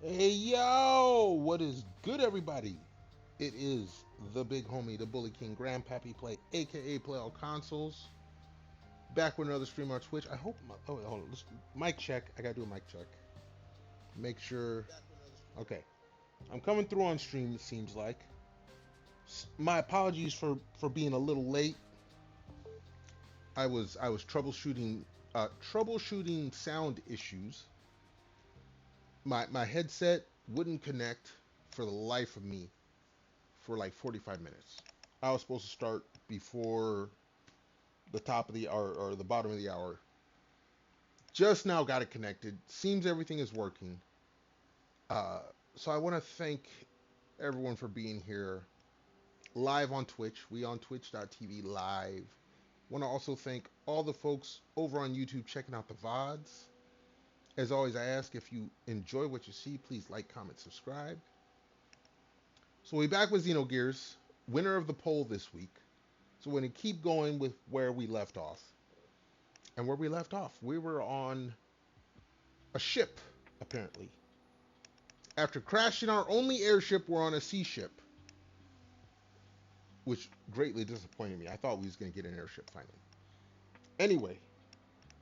Hey yo, what is good, everybody? It is the big homie, the Bully King, Grandpappy Play, aka Play All Consoles, back with another stream on Twitch. I hope. Oh, wait, hold on. Mic check. I gotta do a mic check. Make sure. Okay, I'm coming through on stream. It seems like. My apologies for being a little late. I was troubleshooting sound issues. My headset wouldn't connect for the life of me for like 45 minutes. I was supposed to start before the top of the hour or the bottom of the hour. Just now got it connected. Seems everything is working. Uh, so I want to thank everyone for being here live on Twitch. We on twitch.tv live. Want to also thank all the folks over on YouTube checking out the VODs. As always, I ask if you enjoy what you see, please like, comment, subscribe. So we back with Xenogears, winner of the poll this week. So we're going to keep going with where we left off. And where we left off, we were on a ship, apparently. After crashing our only airship, we're on a sea ship, which greatly disappointed me. I thought we was going to get an airship finally. Anyway,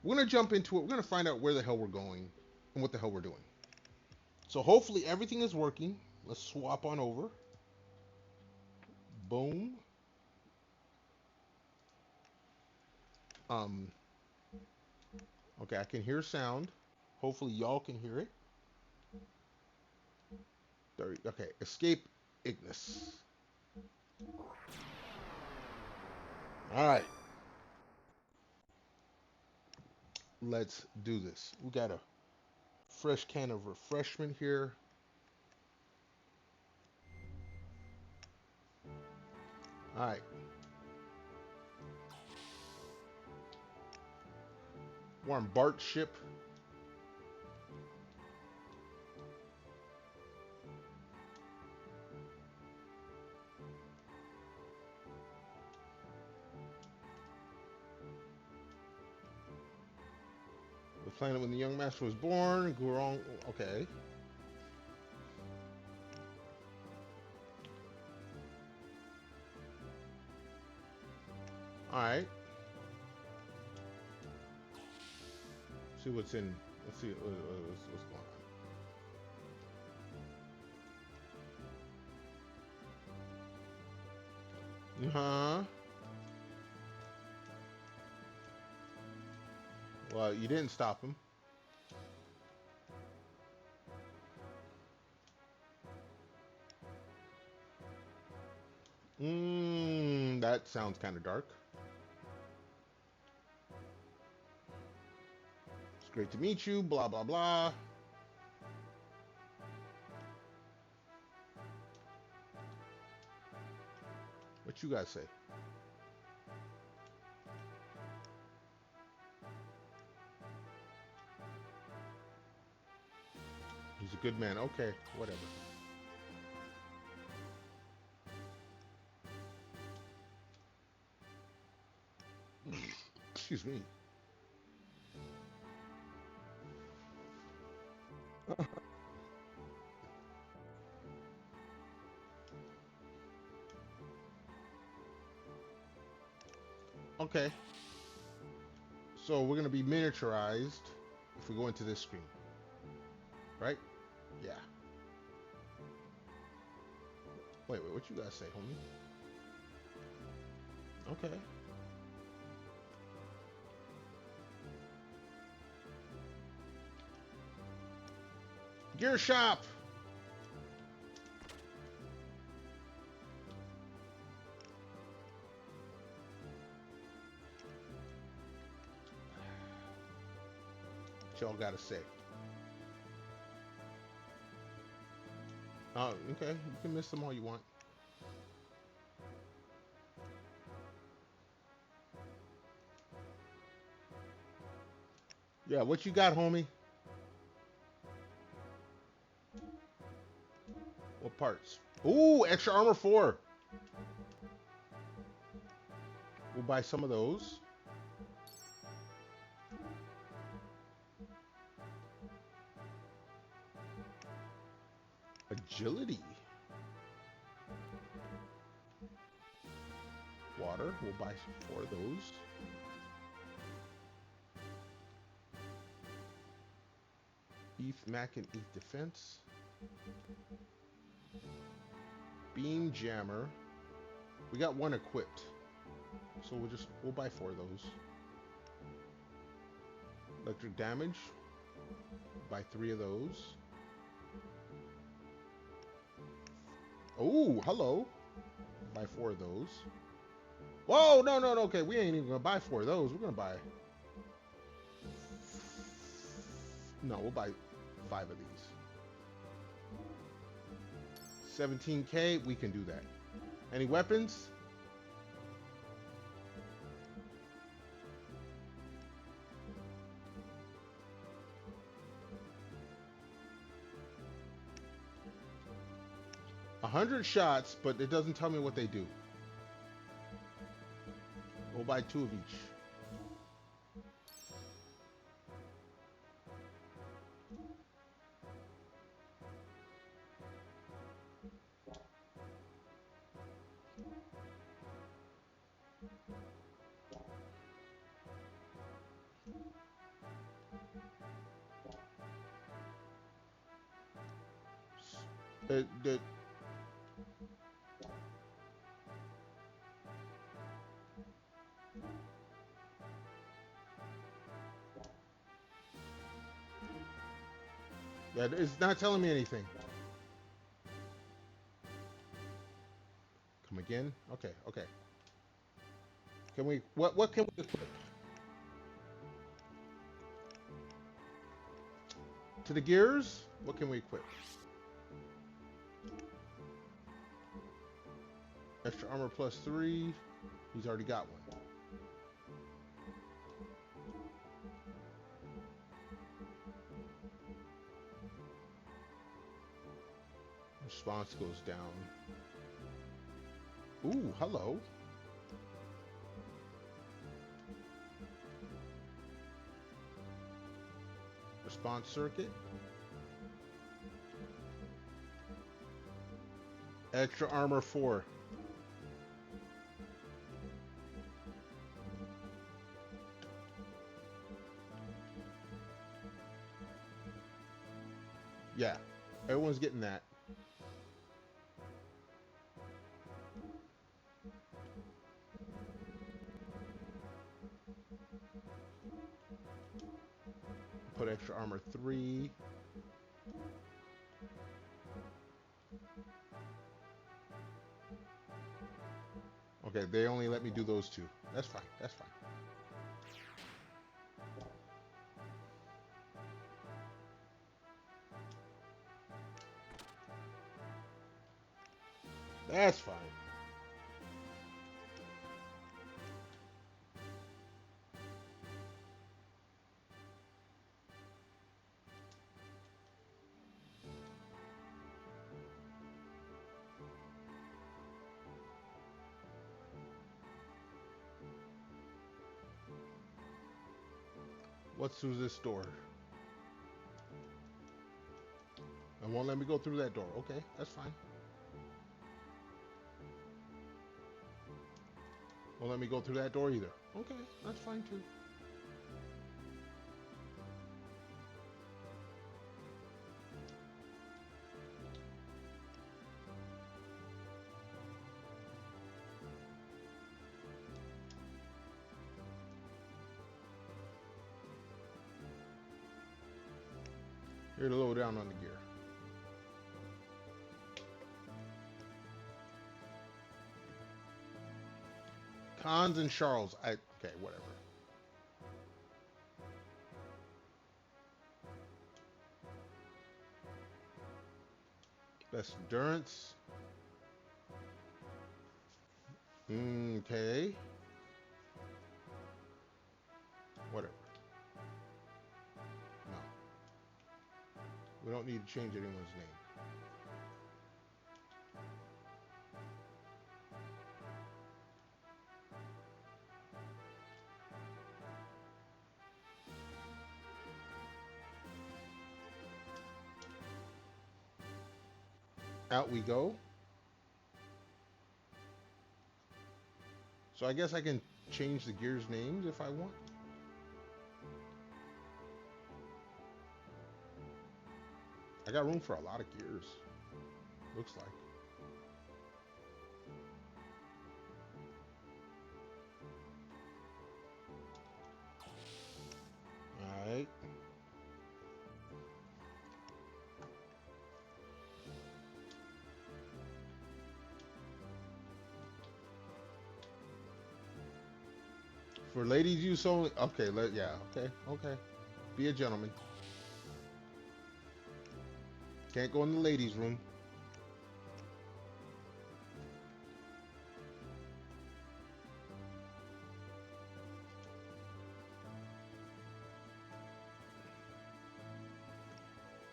we're going to jump into it. We're going to find out where the hell we're going and what the hell we're doing. So hopefully everything is working. Let's swap on over. Boom. Um. Okay, I can hear sound. Hopefully y'all can hear it. There, okay, escape Ignis. All right, let's do this. We got a fresh can of refreshment here. All right. We're on Bart's ship. The planet when the young master was born. Gurong. Okay. All right. See what's in. Let's see what's going on. Huh? Well, you didn't stop him. That sounds kind of dark. It's great to meet you. Blah blah blah. What you guys say? He's a good man. Okay, whatever. Excuse me. Okay. So we're gonna be miniaturized if we go into this screen, right? Yeah. Wait, what you guys say, homie? Okay. Gear shop. What y'all gotta say? Oh, okay. You can miss them all you want. Yeah, what you got, homie? What parts? Ooh, extra armor 4. We'll buy some of those. Agility. Water. We'll buy 4 of those. ETH Mac and ETH Defense. Beam Jammer. We got 1 equipped. So we'll buy 4 of those. Electric damage. Buy 3 of those. Oh, hello. Buy 4 of those. Whoa, no. Okay, we ain't even gonna buy 4 of those. We're gonna buy. No, we'll buy 5 of these. 17K, we can do that. Any weapons? $100 shots, but it doesn't tell me what they do. We'll buy 2 of each. Yeah, it's not telling me anything. Come again? Okay. Can we? What can we equip? To the gears? What can we equip? Extra armor +3. He's already got 1. Response goes down. Ooh, hello. Response circuit. Extra armor 4. Yeah, everyone's getting that. Put extra armor 3. Okay, they only let me do those 2. That's fine. That's fine. That's fine. What's through this door? It won't let me go through that door. Okay, that's fine. Won't let me go through that door either. Okay, that's fine too. Here to low down on the gear. Cons and Charles. Okay, whatever. Best endurance. Okay. Whatever. No. We don't need to change anyone's name. Out we go. So I guess I can change the gears names if I want. I got room for a lot of gears. Looks like. All right. For ladies use only. Okay, yeah, okay, okay. Be a gentleman. Can't go in the ladies' room.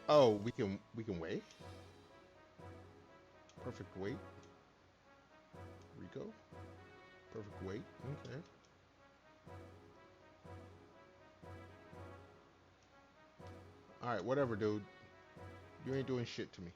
Oh, we can wait. Perfect weight. Rico. Perfect weight. Okay. All right, whatever, dude. You ain't doing shit to me.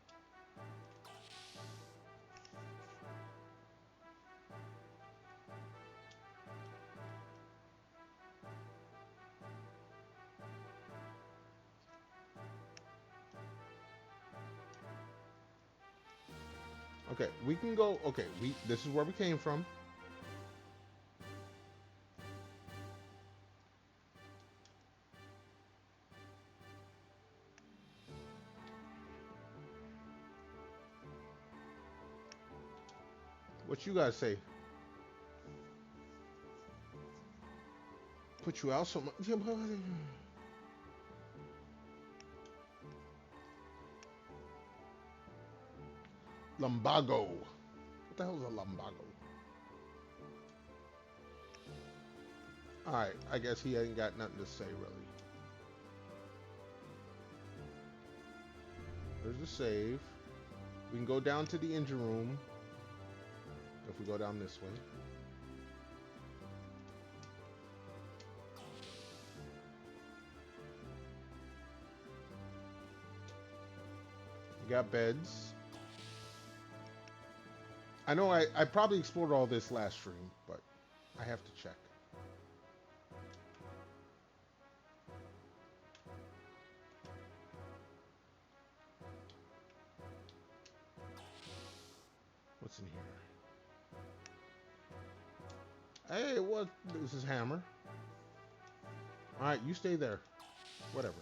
Okay, we can go. Okay, this is where we came from. What you guys say? Put you out so much. Lumbago. What the hell is a lumbago? All right, I guess he ain't got nothing to say really. There's the save. We can go down to the engine room if we go down this way. We got beds. I know I probably explored all this last stream, but I have to check. What's in here? Hey, what? This is Hammer. All right, you stay there. Whatever.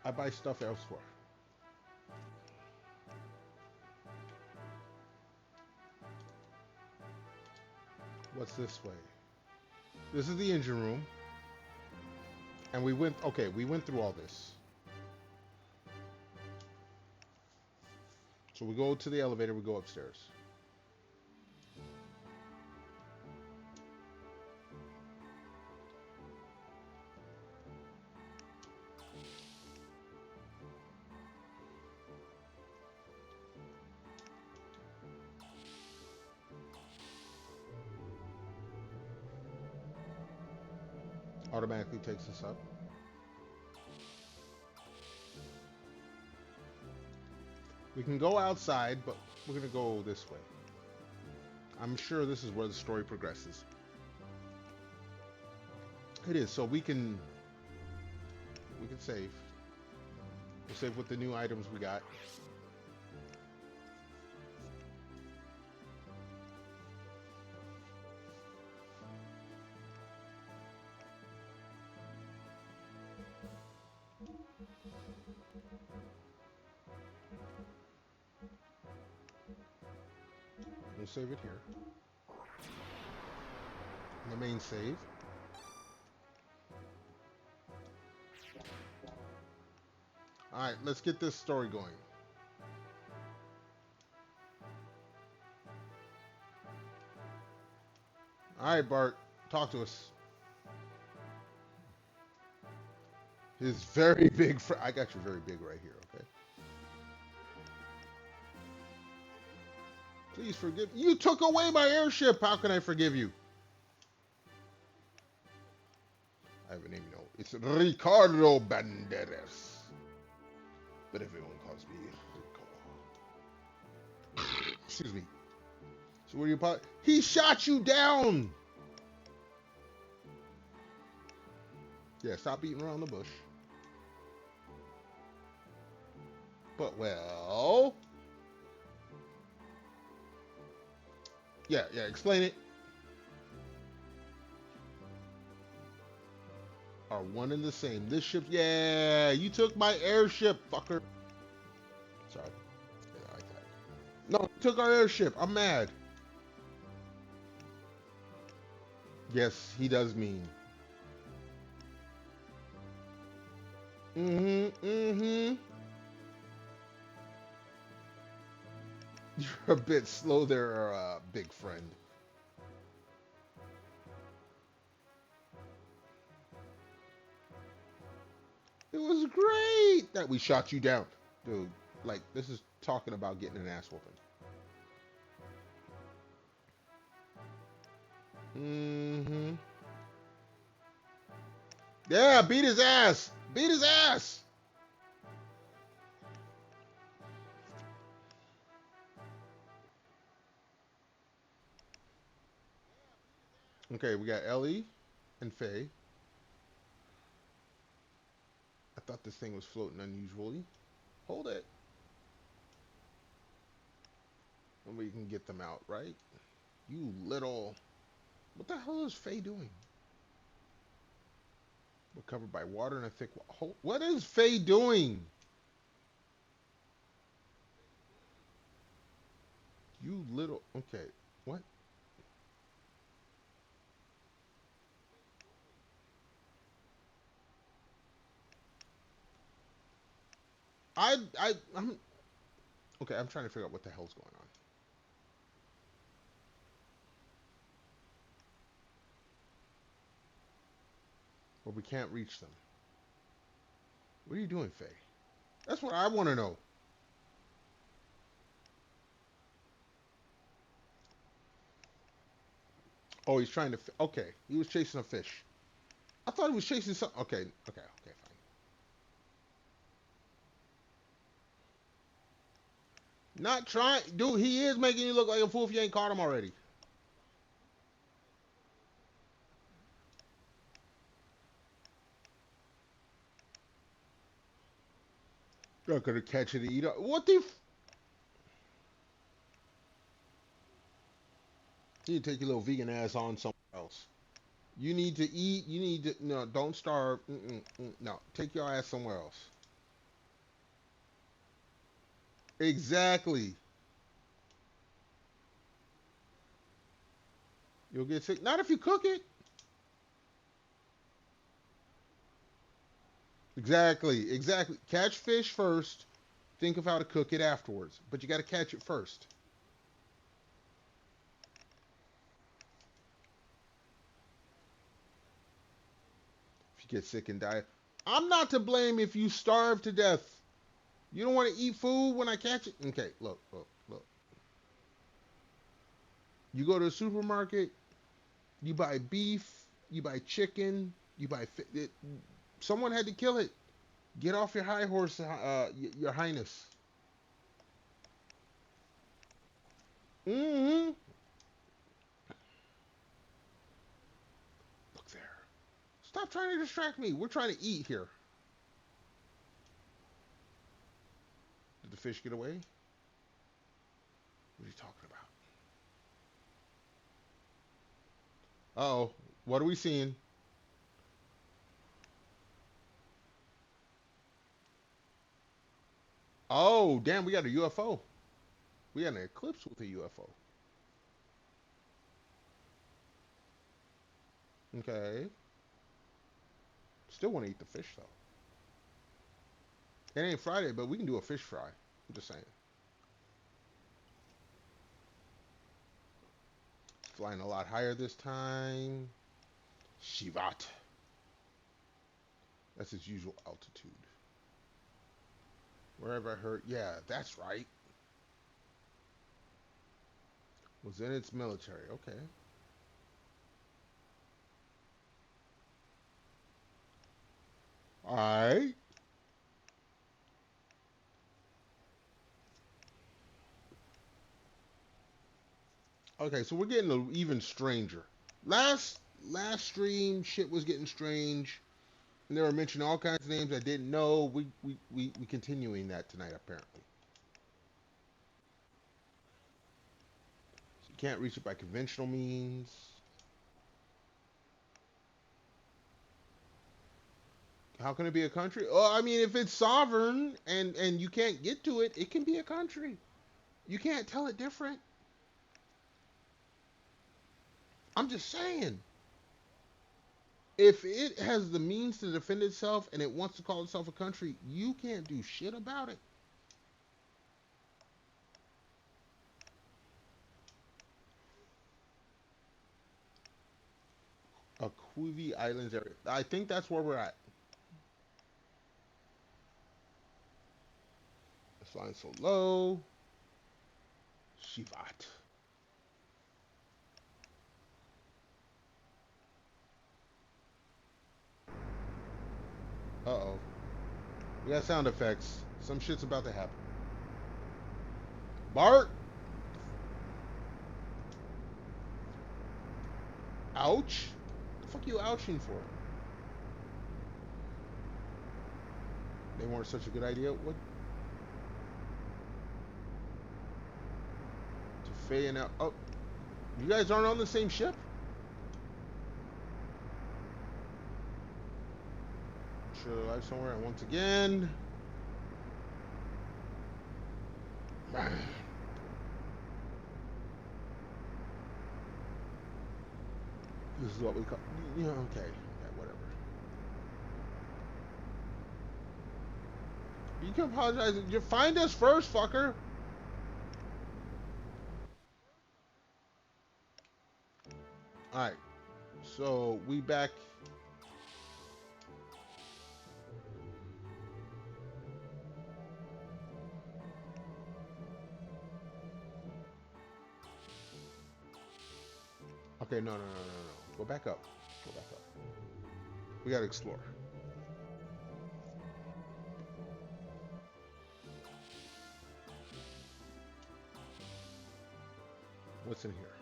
I buy stuff elsewhere. What's this way? This is the engine room. And we went through all this. So we go to the elevator, we go upstairs. Automatically takes us up. We can go outside, but we're gonna go this way. I'm sure this is where the story progresses. It is, so we can save. We'll save with the new items we got. We'll save it here. The main save. Alright, let's get this story going. Alright, Bart, talk to us. His very big I got you very big right here, okay? Please forgive. You took away my airship. How can I forgive you? I have a name, you know. It's Ricardo Banderas. But everyone calls me Rico. Excuse me. So what are you? He shot you down. Yeah, stop beating around the bush. But well, yeah, yeah. Explain it. Are one and the same. This ship, yeah. You took my airship, fucker. Sorry. Yeah, I like that. No, you took our airship. I'm mad. Yes, he does mean. Mm-hmm. Mm-hmm. You're a bit slow there, big friend. It was great that we shot you down, dude. Like this is talking about getting an ass whooping. Mm-hmm. Yeah, beat his ass. Beat his ass. Okay, we got Ellie and Faye. I thought this thing was floating unusually. Hold it. And we can get them out, right? You little. What the hell is Faye doing? We're covered by water and a thick. What is Faye doing? You little. Okay. What? I'm. Okay, I'm trying to figure out what the hell's going on. Well, we can't reach them. What are you doing, Faye? That's what I want to know. Oh, he's trying to. Okay, he was chasing a fish. I thought he was chasing some. Okay, okay, okay, fine. Not trying, dude. He is making you look like a fool if you ain't caught him already. You're gonna catch it and eat it. What the? You need to take your little vegan ass on somewhere else. You need to eat. You need to no. Don't starve. No, take your ass somewhere else. Exactly. You'll get sick. Not if you cook it. Exactly. Exactly. Catch fish first. Think of how to cook it afterwards. But you got to catch it first. If you get sick and die, I'm not to blame if you starve to death. You don't want to eat food when I catch it. Okay, look, look, look. You go to the supermarket. You buy beef. You buy chicken. You buy. Someone had to kill it. Get off your high horse, your highness. Mm-hmm. Look there. Stop trying to distract me. We're trying to eat here. Did the fish get away? What are you talking about? Uh-oh. What are we seeing? Oh, damn, we got a UFO. We got an eclipse with a UFO. Okay. Still want to eat the fish, though. It ain't Friday, but we can do a fish fry. I'm just saying. Flying a lot higher this time. Shivat. That's his usual altitude. Where have I heard? Yeah, that's right. Was in its military. Okay. All right. Okay, so we're getting even stranger. Last stream, shit was getting strange, and they were mentioning all kinds of names I didn't know. We continuing that tonight apparently. So you can't reach it by conventional means. How can it be a country? Oh, I mean, if it's sovereign and you can't get to it, it can be a country. You can't tell it different. I'm just saying. If it has the means to defend itself and it wants to call itself a country, you can't do shit about it. Akuvi Islands area. I think that's where we're at. It's flying so low. Shivat. Uh oh. We got sound effects. Some shit's about to happen. Bart! Ouch? The fuck you ouching for? They weren't such a good idea. What? To Faye and out. Oh, you guys aren't on the same ship? Share life somewhere. And once again. This is what we call. You know, okay. Yeah, whatever. You can apologize. You find us first, fucker. Alright. So, we back. Okay, no, no, no, no, no. Go back up. Go back up. We gotta explore. What's in here?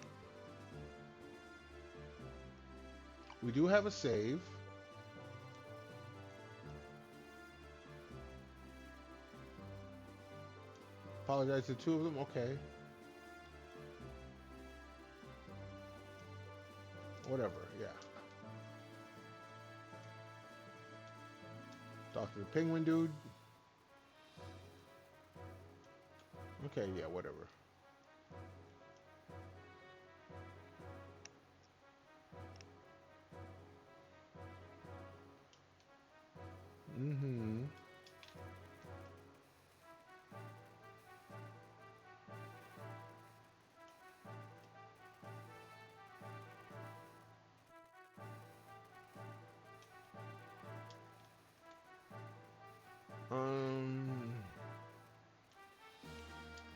We do have a save. Apologize to two of them. Okay. Whatever. Yeah. Talk to the penguin dude. Okay. Yeah. Whatever. Mm-hmm.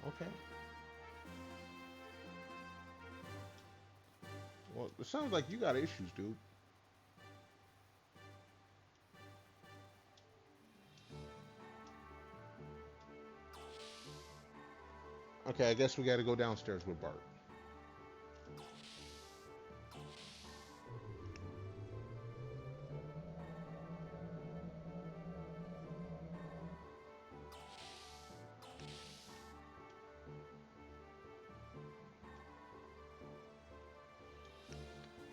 Okay. Well, it sounds like you got issues, dude. Okay, I guess we got to go downstairs with Bart.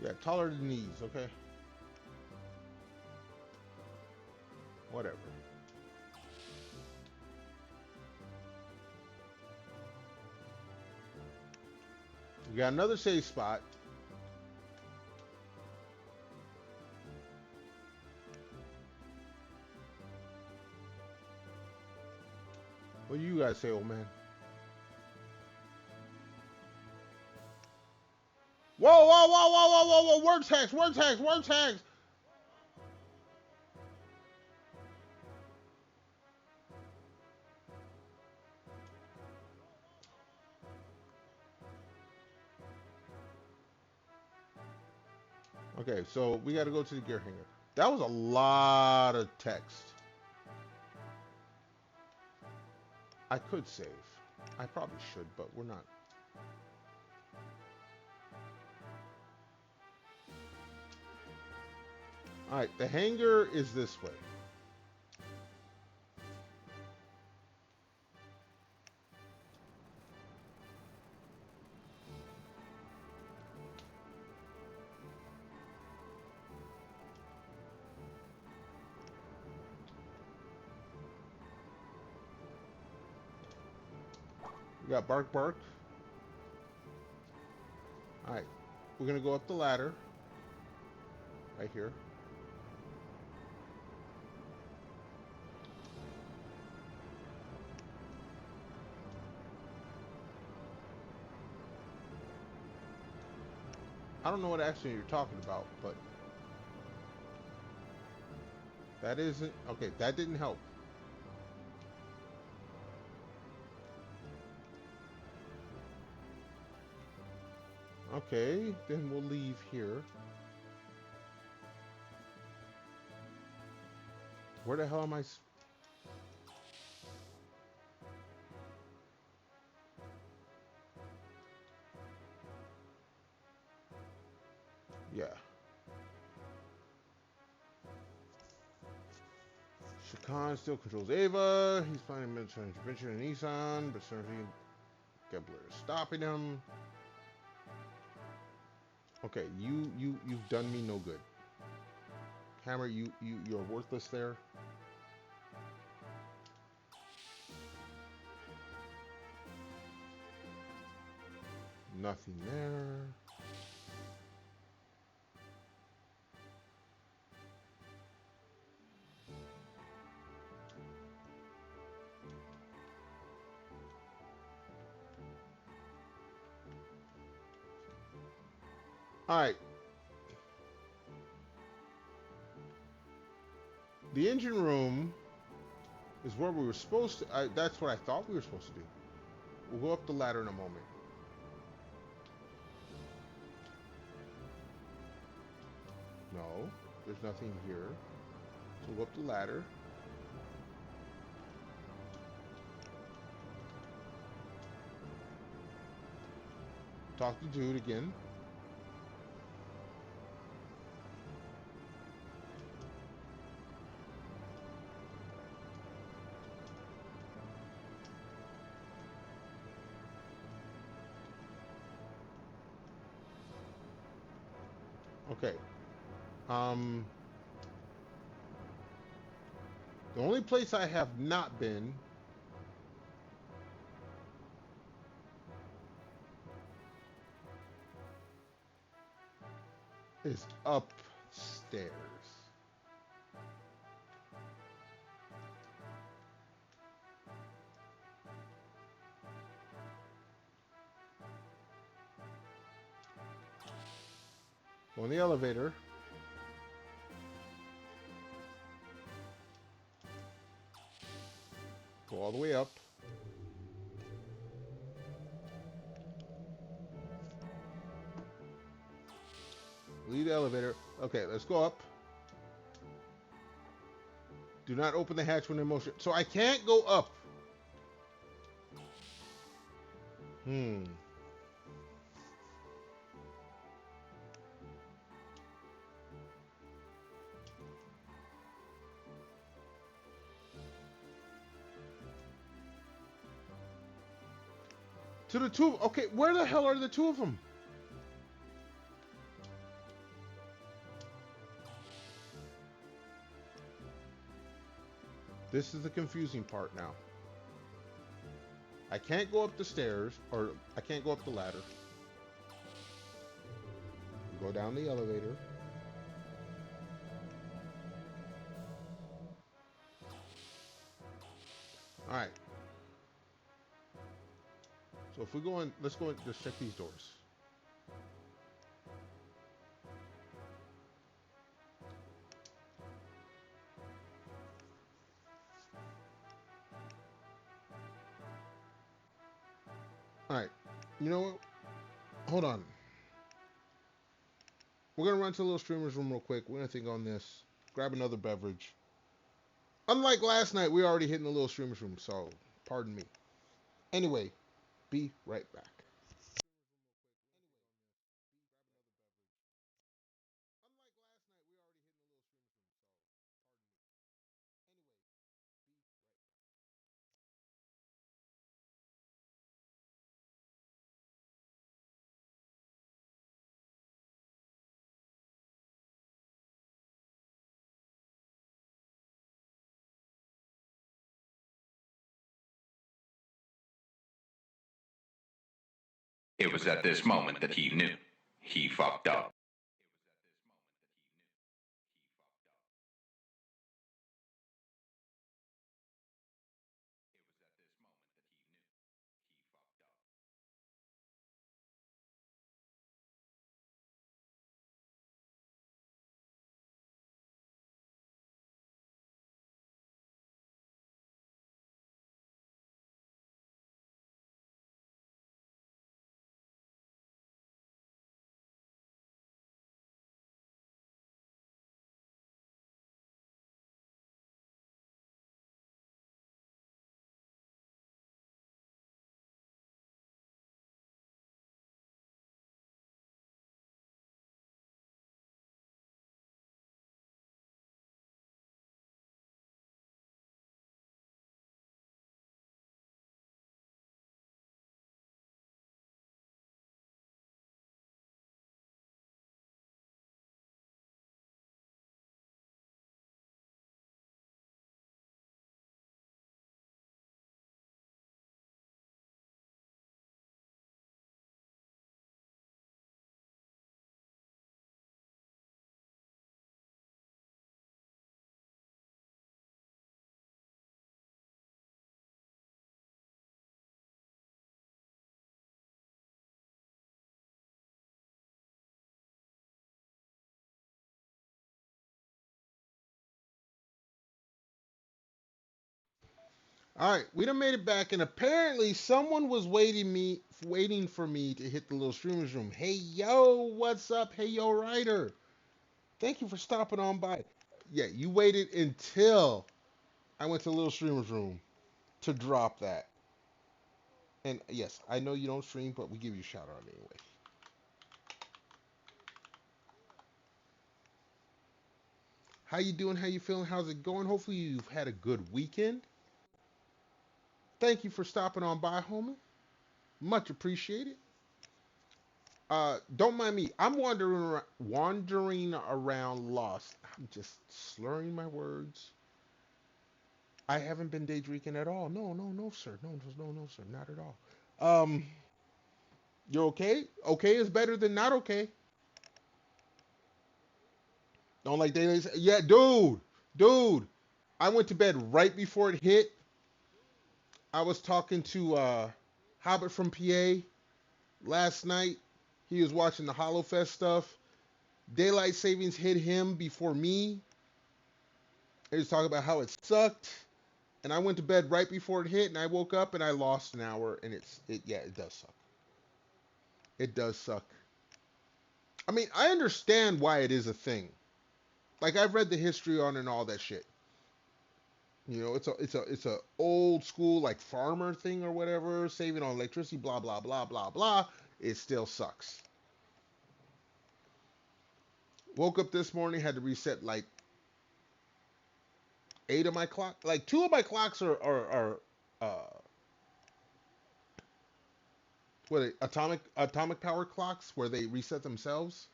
Yeah, taller than these. Okay. Whatever. We got another safe spot. What do you guys say, old man? Whoa, whoa, whoa, whoa, whoa, whoa, whoa! Word tags, word tags, word tags. Okay, so we got to go to the gear hanger. That was a lot of text. I could save. I probably should, but we're not. All right, the hangar is this way. We got Bark Bark. All right, we're gonna go up the ladder right here. I don't know what accent you're talking about, but that isn't okay. That didn't help. Okay, then we'll leave here. Where the hell am I? Yeah. Shakan still controls Ava. He's planning military intervention in Nissan, but certainly Kepler is stopping him. Okay, you've done me no good. Hammer, you're worthless there. Nothing there. All right. The engine room is where we were supposed to. That's what I thought we were supposed to do. We'll go up the ladder in a moment. No, there's nothing here. So we'll go up the ladder. Talk to Dude again. Okay. The only place I have not been is upstairs. Go in the elevator. Go all the way up. Leave the elevator. Okay, let's go up. Do not open the hatch when in motion. So I can't go up. To the two. Okay, where the hell are the two of them? This is the confusing part now. I can't go up the stairs, or I can't go up the ladder. Go down the elevator. All right. So if we go in, let's go and just check these doors. All right. You know what? Hold on. We're gonna run to the little streamer's room real quick. We're gonna think on this. Grab another beverage. Unlike last night, we already hit in the little streamer's room, so pardon me. Anyway, be right back. It was at this moment that he knew. He fucked up. All right, we done made it back, and apparently someone was waiting for me to hit the little streamers room. Hey yo, what's up? Hey yo, Ryder. Thank you for stopping on by. Yeah, you waited until I went to the little streamers room to drop that. And yes, I know you don't stream, but we give you a shout out anyway. How you doing? How you feeling? How's it going? Hopefully you've had a good weekend. Thank you for stopping on by, homie. Much appreciated. Don't mind me. I'm wandering around lost. I'm just slurring my words. I haven't been day drinking at all. No, no, no, sir. No, no, no, no, sir. Not at all. Um, you're okay? Okay is better than not okay. Don't like dailies. Yeah, dude. I went to bed right before it hit. I was talking to Hobbit from PA last night. He was watching the HoloFest stuff. Daylight savings hit him before me. He was talking about how it sucked, and I went to bed right before it hit, and I woke up and I lost an hour, and it does suck. It does suck. I mean, I understand why it is a thing. Like I've read the history on and all that shit. You know, it's a old school like farmer thing or whatever, saving on electricity, blah blah blah blah blah. It still sucks. Woke up this morning, had to reset like 8 of my clock. Like two of my clocks are what atomic power clocks where they reset themselves.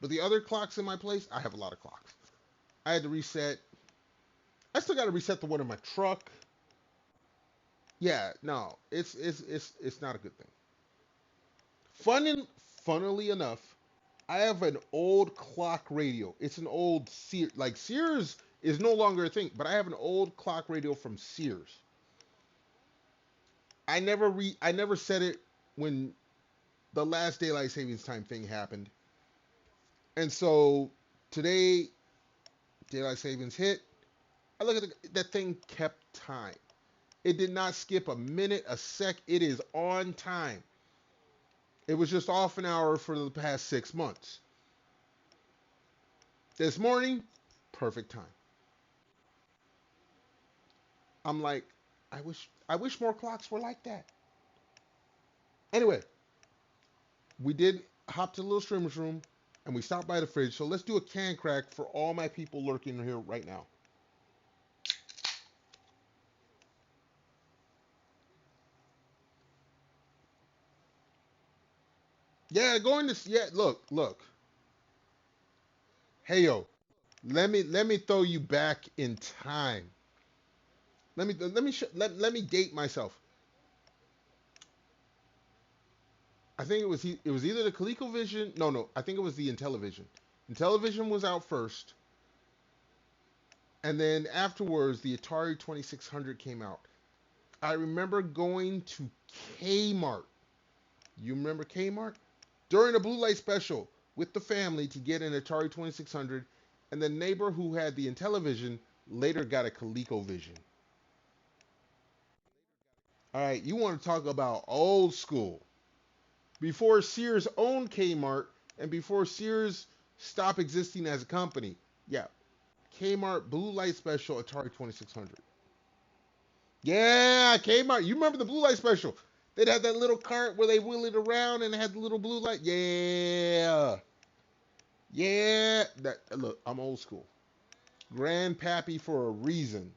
But the other clocks in my place, I have a lot of clocks. I had to reset. I still got to reset the one in my truck. Yeah, no, it's not a good thing. Funnily enough, I have an old clock radio. It's an old Sears is no longer a thing, but I have an old clock radio from Sears. I never set it when the last daylight savings time thing happened. And so today daylight savings hit. I look at that thing kept time. It did not skip a minute, a sec. It is on time. It was just off an hour for the past 6 months. This morning, perfect time. I'm like, I wish more clocks were like that. Anyway, we did hop to the little streamer's room and we stopped by the fridge. So let's do a can crack for all my people lurking here right now. Yeah, going to yeah. Look. Hey yo, let me throw you back in time. Let me date myself. I think it was either the ColecoVision. No, no, I think it was the Intellivision. Intellivision was out first, and then afterwards the Atari 2600 came out. I remember going to Kmart. You remember Kmart? During a blue light special with the family to get an Atari 2600, and the neighbor who had the Intellivision later got a ColecoVision. All right, you want to talk about old school? Before Sears owned Kmart and before Sears stopped existing as a company. Yeah, Kmart Blue Light Special Atari 2600. Yeah, Kmart. You remember the Blue Light Special? They'd have that little cart where they wheel it around and it had the little blue light. Yeah. Yeah. That look, I'm old school. Grandpappy for a reason.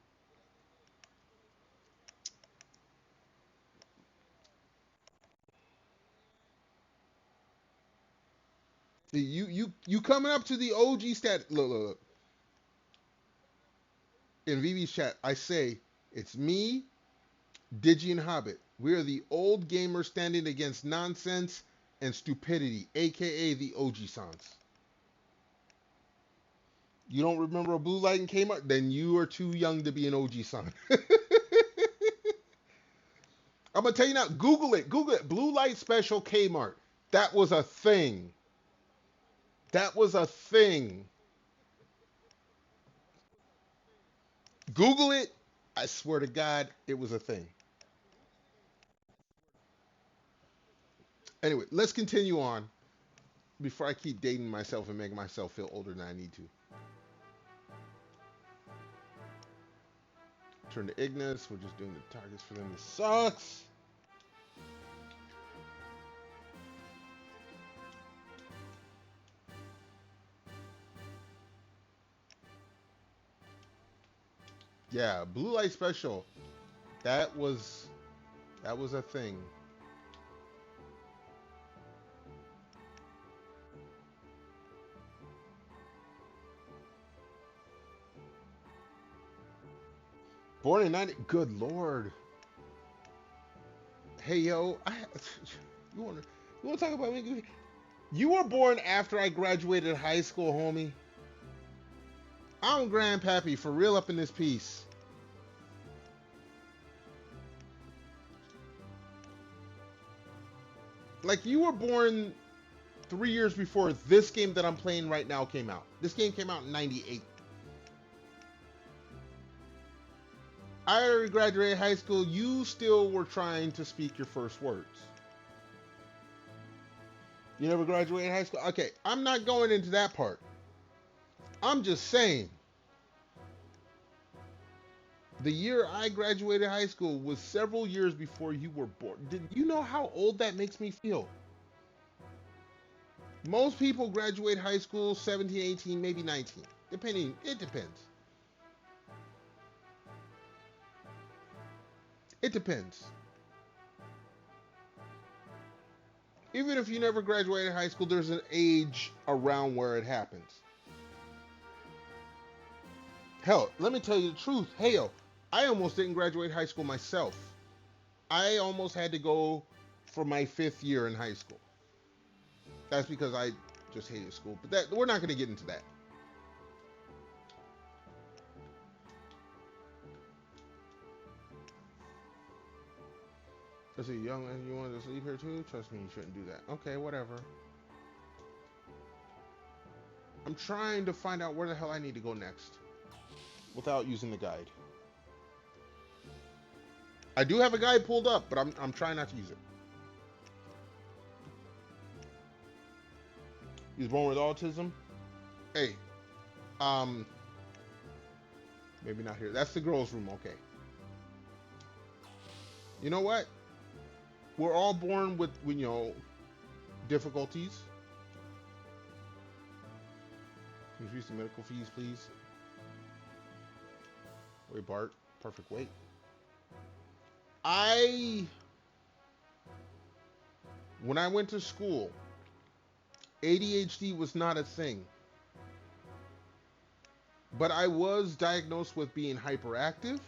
You coming up to the OG stat. Look. In VV's chat, I say it's me, Digi, and Hobbit. We are the old gamers standing against nonsense and stupidity, aka the OG Sans. You don't remember a blue light and Kmart? Then you are too young to be an OG San. I'm gonna tell you now. Google it. Google it. Blue light special Kmart. That was a thing. That was a thing. Google it. I swear to God, it was a thing. Anyway, let's continue on before I keep dating myself and making myself feel older than I need to. Turn to Ignis. We're just doing the targets for them. This sucks. Yeah, blue light special. That was that was a thing. Born in 90. Good lord. Hey yo, you want to talk about me? You were born after I graduated high school, homie. I'm grandpappy for real up in this piece. Like you were born 3 years before this game that I'm playing right now came out. This game came out in '98. I already graduated high school. You still were trying to speak your first words. You never graduated high school? Okay, I'm not going into that part. I'm just saying. The year I graduated high school was several years before you were born. Did you know how old that makes me feel? Most people graduate high school 17, 18, maybe 19. Depending, it depends. It depends. Even if you never graduated high school, there's an age around where it happens. Hell, let me tell you the truth. Hell, I almost didn't graduate high school myself. I almost had to go for my 5th year in high school. That's because I just hated school. But that we're not going to get into that. Let's see, young man, you want to sleep here too? Trust me, you shouldn't do that. Okay, whatever. I'm trying to find out where the hell I need to go next without using the guide. I do have a guide pulled up, but I'm trying not to use it. He was born with autism. Hey, um, maybe not here. That's the girls' room. Okay. You know what? We're all born with difficulties. Increase the medical fees, please. Wait, Bart. Perfect weight. When I went to school, ADHD was not a thing. But I was diagnosed with being hyperactive.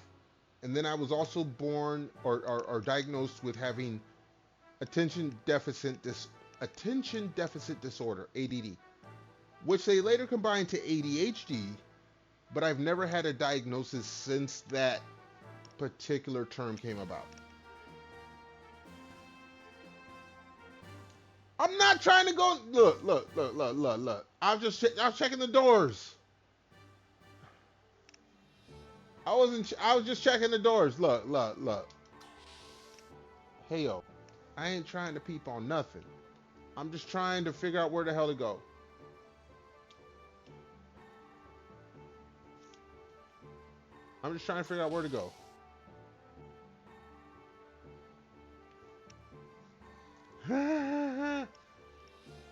And then I was also born or diagnosed with having attention deficit dis attention deficit disorder, ADD, which they later combined to ADHD, but I've never had a diagnosis since that particular term came about. I'm not trying to go. Look. I was checking the doors. I wasn't. I was just checking the doors. Look. Hey yo, I ain't trying to peep on nothing. I'm just trying to figure out where the hell to go. I'm just trying to figure out where to go.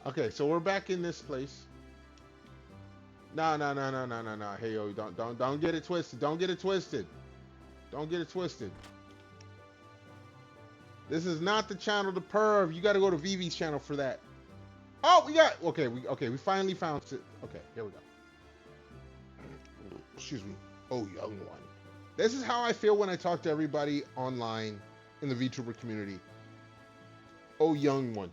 Okay, so we're back in this place. No. Hey yo, don't get it twisted. Don't get it twisted. Don't get it twisted. This is not the channel to perv. You got to go to Vivi's channel for that. Oh, we got we finally found it. Okay, here we go. Excuse me. Oh, young one. This is how I feel when I talk to everybody online in the VTuber community. Oh, young one.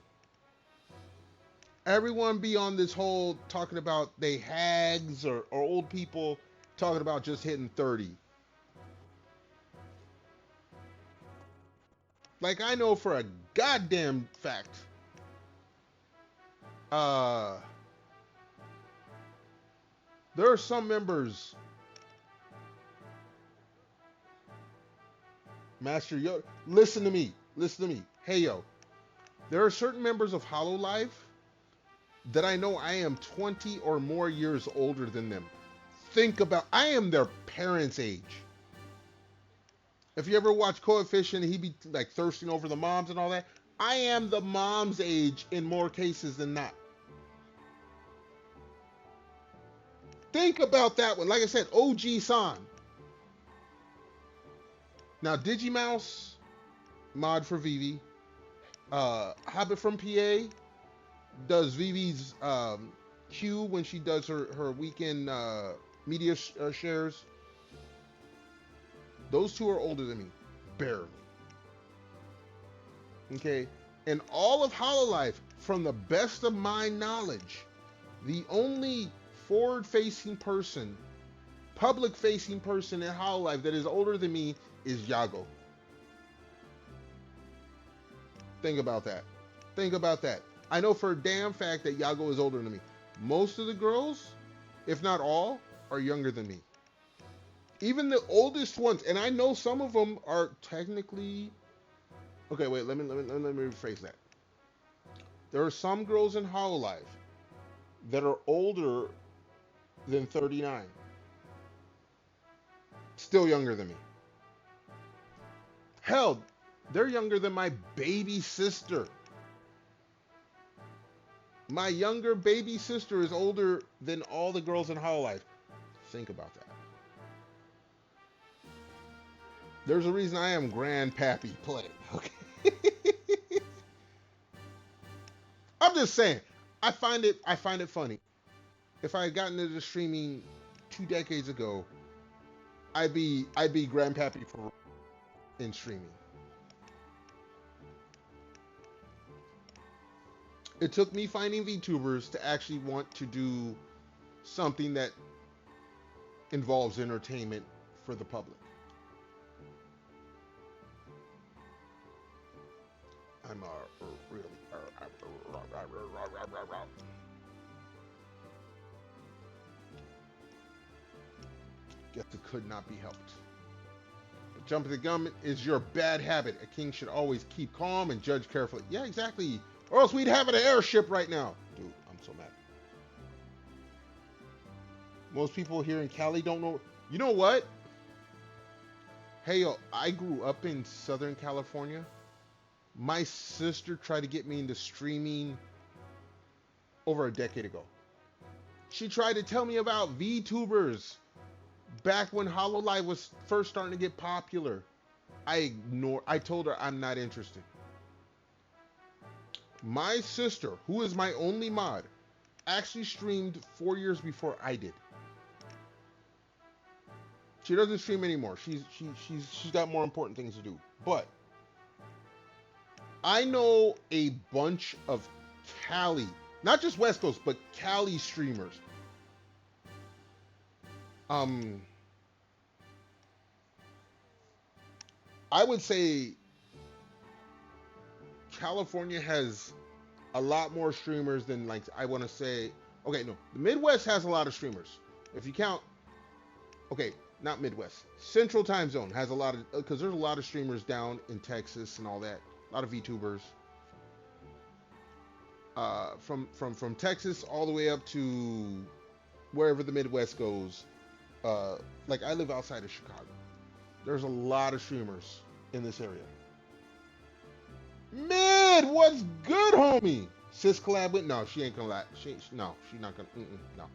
Everyone be on this whole talking about they hags or old people talking about just hitting 30. Like I know for a goddamn fact. There are some members. Master Yoda, listen to me. Listen to me. Hey yo. There are certain members of Hololive that I know I am 20 or more years older than them. Think about, I am their parents' age. If you ever watch Coefficient, he be like thirsting over the moms and all that. I am the mom's age in more cases than not. Think about that one. Like I said, OG San. Now, Digimouse, mod for Vivi. Hobbit from PA does Vivi's Q when she does her weekend media shares. Those two are older than me, barely. Okay, and all of Hololive, from the best of my knowledge, the only forward-facing person, public-facing person in Hololive that is older than me is Yago. Think about that. Think about that. I know for a damn fact that Yago is older than me. Most of the girls, if not all, are younger than me. Even the oldest ones, and I know some of them are technically. Okay, wait. Let me rephrase that. There are some girls in Hololive that are older than 39. Still younger than me. Hell, they're younger than my baby sister. My younger baby sister is older than all the girls in Hololive. Think about that. There's a reason I am Grandpappy Play. Okay. I'm just saying. I find it funny. If I had gotten into streaming 2 decades ago, I'd be Grandpappy for in streaming. It took me finding VTubers to actually want to do something that involves entertainment for the public. I'm really guess it could not be helped. But jumping the gun is your bad habit. A king should always keep calm and judge carefully. Yeah, exactly. Or else we'd have an airship right now. Dude, I'm so mad. Most people here in Cali don't know. You know what? Hey, yo, I grew up in Southern California. My sister tried to get me into streaming over a decade ago. She tried to tell me about VTubers back when Hololive was first starting to get popular. I told her I'm not interested. My sister, who is my only mod, actually streamed 4 years before I did. She doesn't stream anymore. She's got more important things to do. But I know a bunch of Cali, not just West Coast, but Cali streamers. Um, I would say California has a lot more streamers than, like, I want to say. Okay, no, the Midwest has a lot of streamers. If you count, okay, not Midwest, Central Time Zone has a lot of, because there's a lot of streamers down in Texas and all that. A lot of VTubers. From Texas all the way up to wherever the Midwest goes. Like, I live outside of Chicago. There's a lot of streamers in this area. Mid, what's good, homie? Sis collab with? No, she ain't gonna lie. No, she's not gonna. No.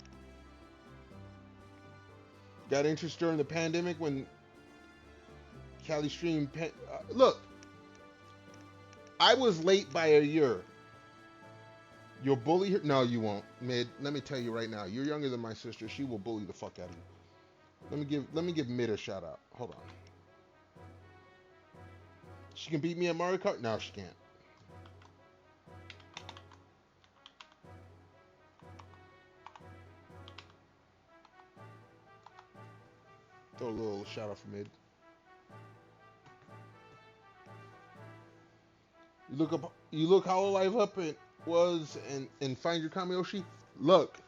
Got interest during the pandemic when Cali streamed. Look, I was late by a year. You'll bully her? No, you won't. Mid, let me tell you right now. You're younger than my sister. She will bully the fuck out of you. Let me give Mid a shout out. Hold on. She can beat me at Mario Kart? No, she can't. Throw a little shout out for Mid. You look Hololive up and find your Kamiyoshi. Look,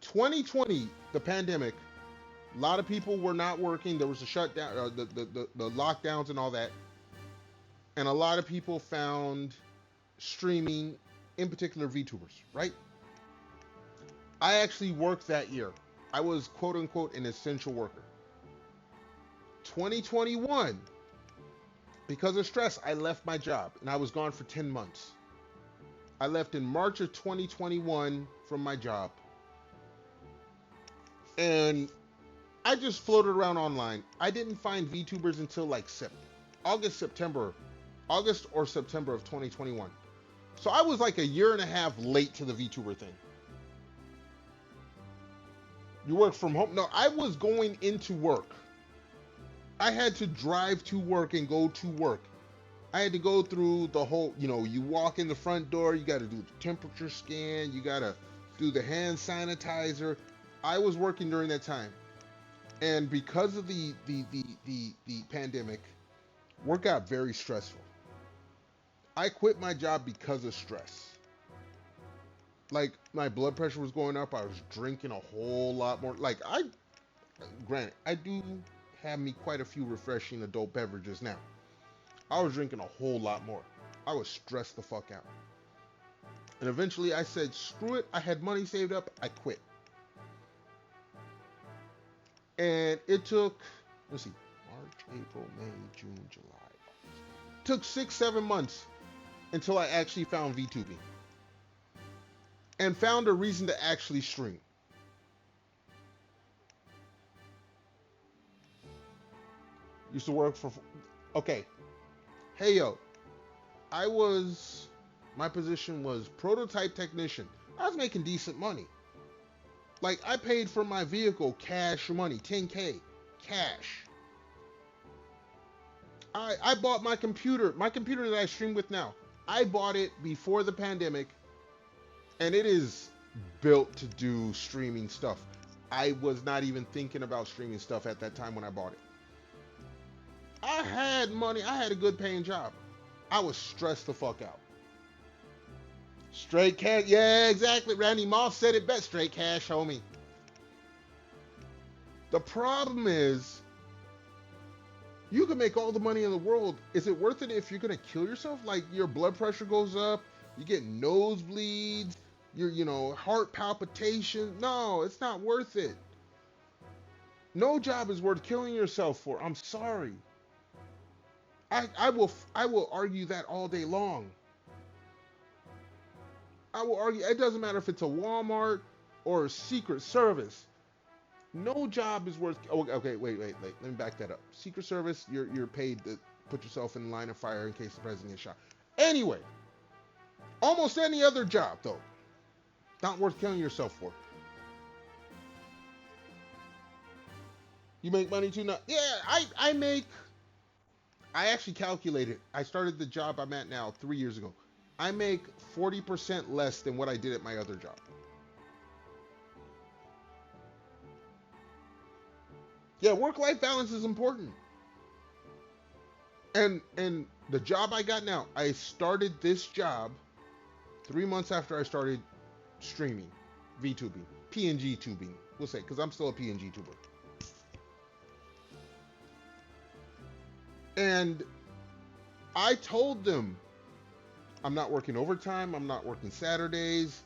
2020, the pandemic. A lot of people were not working. There was a shutdown, the lockdowns and all that, and a lot of people found streaming, in particular VTubers. Right? I actually worked that year. I was quote unquote an essential worker. 2021, because of stress, I left my job and I was gone for 10 months. I left in March of 2021 from my job. And I just floated around online. I didn't find VTubers until like August or September of 2021. So I was like a year and a half late to the VTuber thing. You work from home? No, I was going into work. I had to drive to work and go to work. I had to go through the whole, you walk in the front door, you got to do the temperature scan, you got to do the hand sanitizer. I was working during that time. And because of the pandemic, work got very stressful. I quit my job because of stress. Like, my blood pressure was going up. I was drinking a whole lot more. Like, granted, I do have me quite a few refreshing adult beverages now. I was drinking a whole lot more. I was stressed the fuck out. And eventually I said, screw it. I had money saved up. I quit. And it took, let's see, March, April, May, June, July. It took 6-7 months until I actually found VTubing. And found a reason to actually stream. Used to work for, okay. Hey, yo. My position was prototype technician. I was making decent money. Like, I paid for my vehicle cash money, 10K, cash. I bought my computer that I stream with now. I bought it before the pandemic, and it is built to do streaming stuff. I was not even thinking about streaming stuff at that time when I bought it. I had money. I had a good paying job. I was stressed the fuck out. Straight cash. Yeah, exactly. Randy Moss said it best. Straight cash, homie. The problem is, you can make all the money in the world. Is it worth it if you're going to kill yourself? Like, your blood pressure goes up, you get nosebleeds, your heart palpitations. No, it's not worth it. No job is worth killing yourself for. I'm sorry. I will argue that all day long. I will argue. It doesn't matter if it's a Walmart or a Secret Service. No job is worth. Oh, okay, wait. Let me back that up. Secret Service, you're paid to put yourself in line of fire in case the president gets shot. Anyway, almost any other job though, not worth killing yourself for. You make money too? Not. Yeah, I make I actually calculated. I started the job I'm at now 3 years ago. I make 40% less than what I did at my other job. Yeah, work-life balance is important. And the job I got now, I started this job 3 months after I started streaming, VTubing, PNG tubing. We'll say, because I'm still a PNG tuber. And I told them I'm not working overtime. I'm not working Saturdays.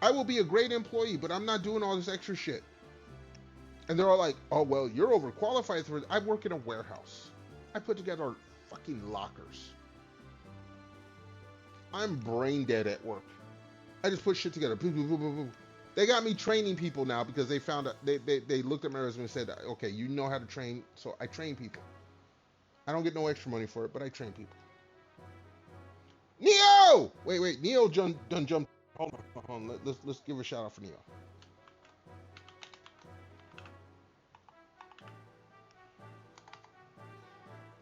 I will be a great employee, but I'm not doing all this extra shit. And they're all like, "Oh well, you're overqualified for it." I work in a warehouse. I put together fucking lockers. I'm brain dead at work. I just put shit together. They got me training people now because they found out they looked at my resume and said, "Okay, you know how to train." So I train people. I don't get no extra money for it, but I train people. Neo! Wait. Neo done jumped. Hold on. Let's give a shout out for Neo.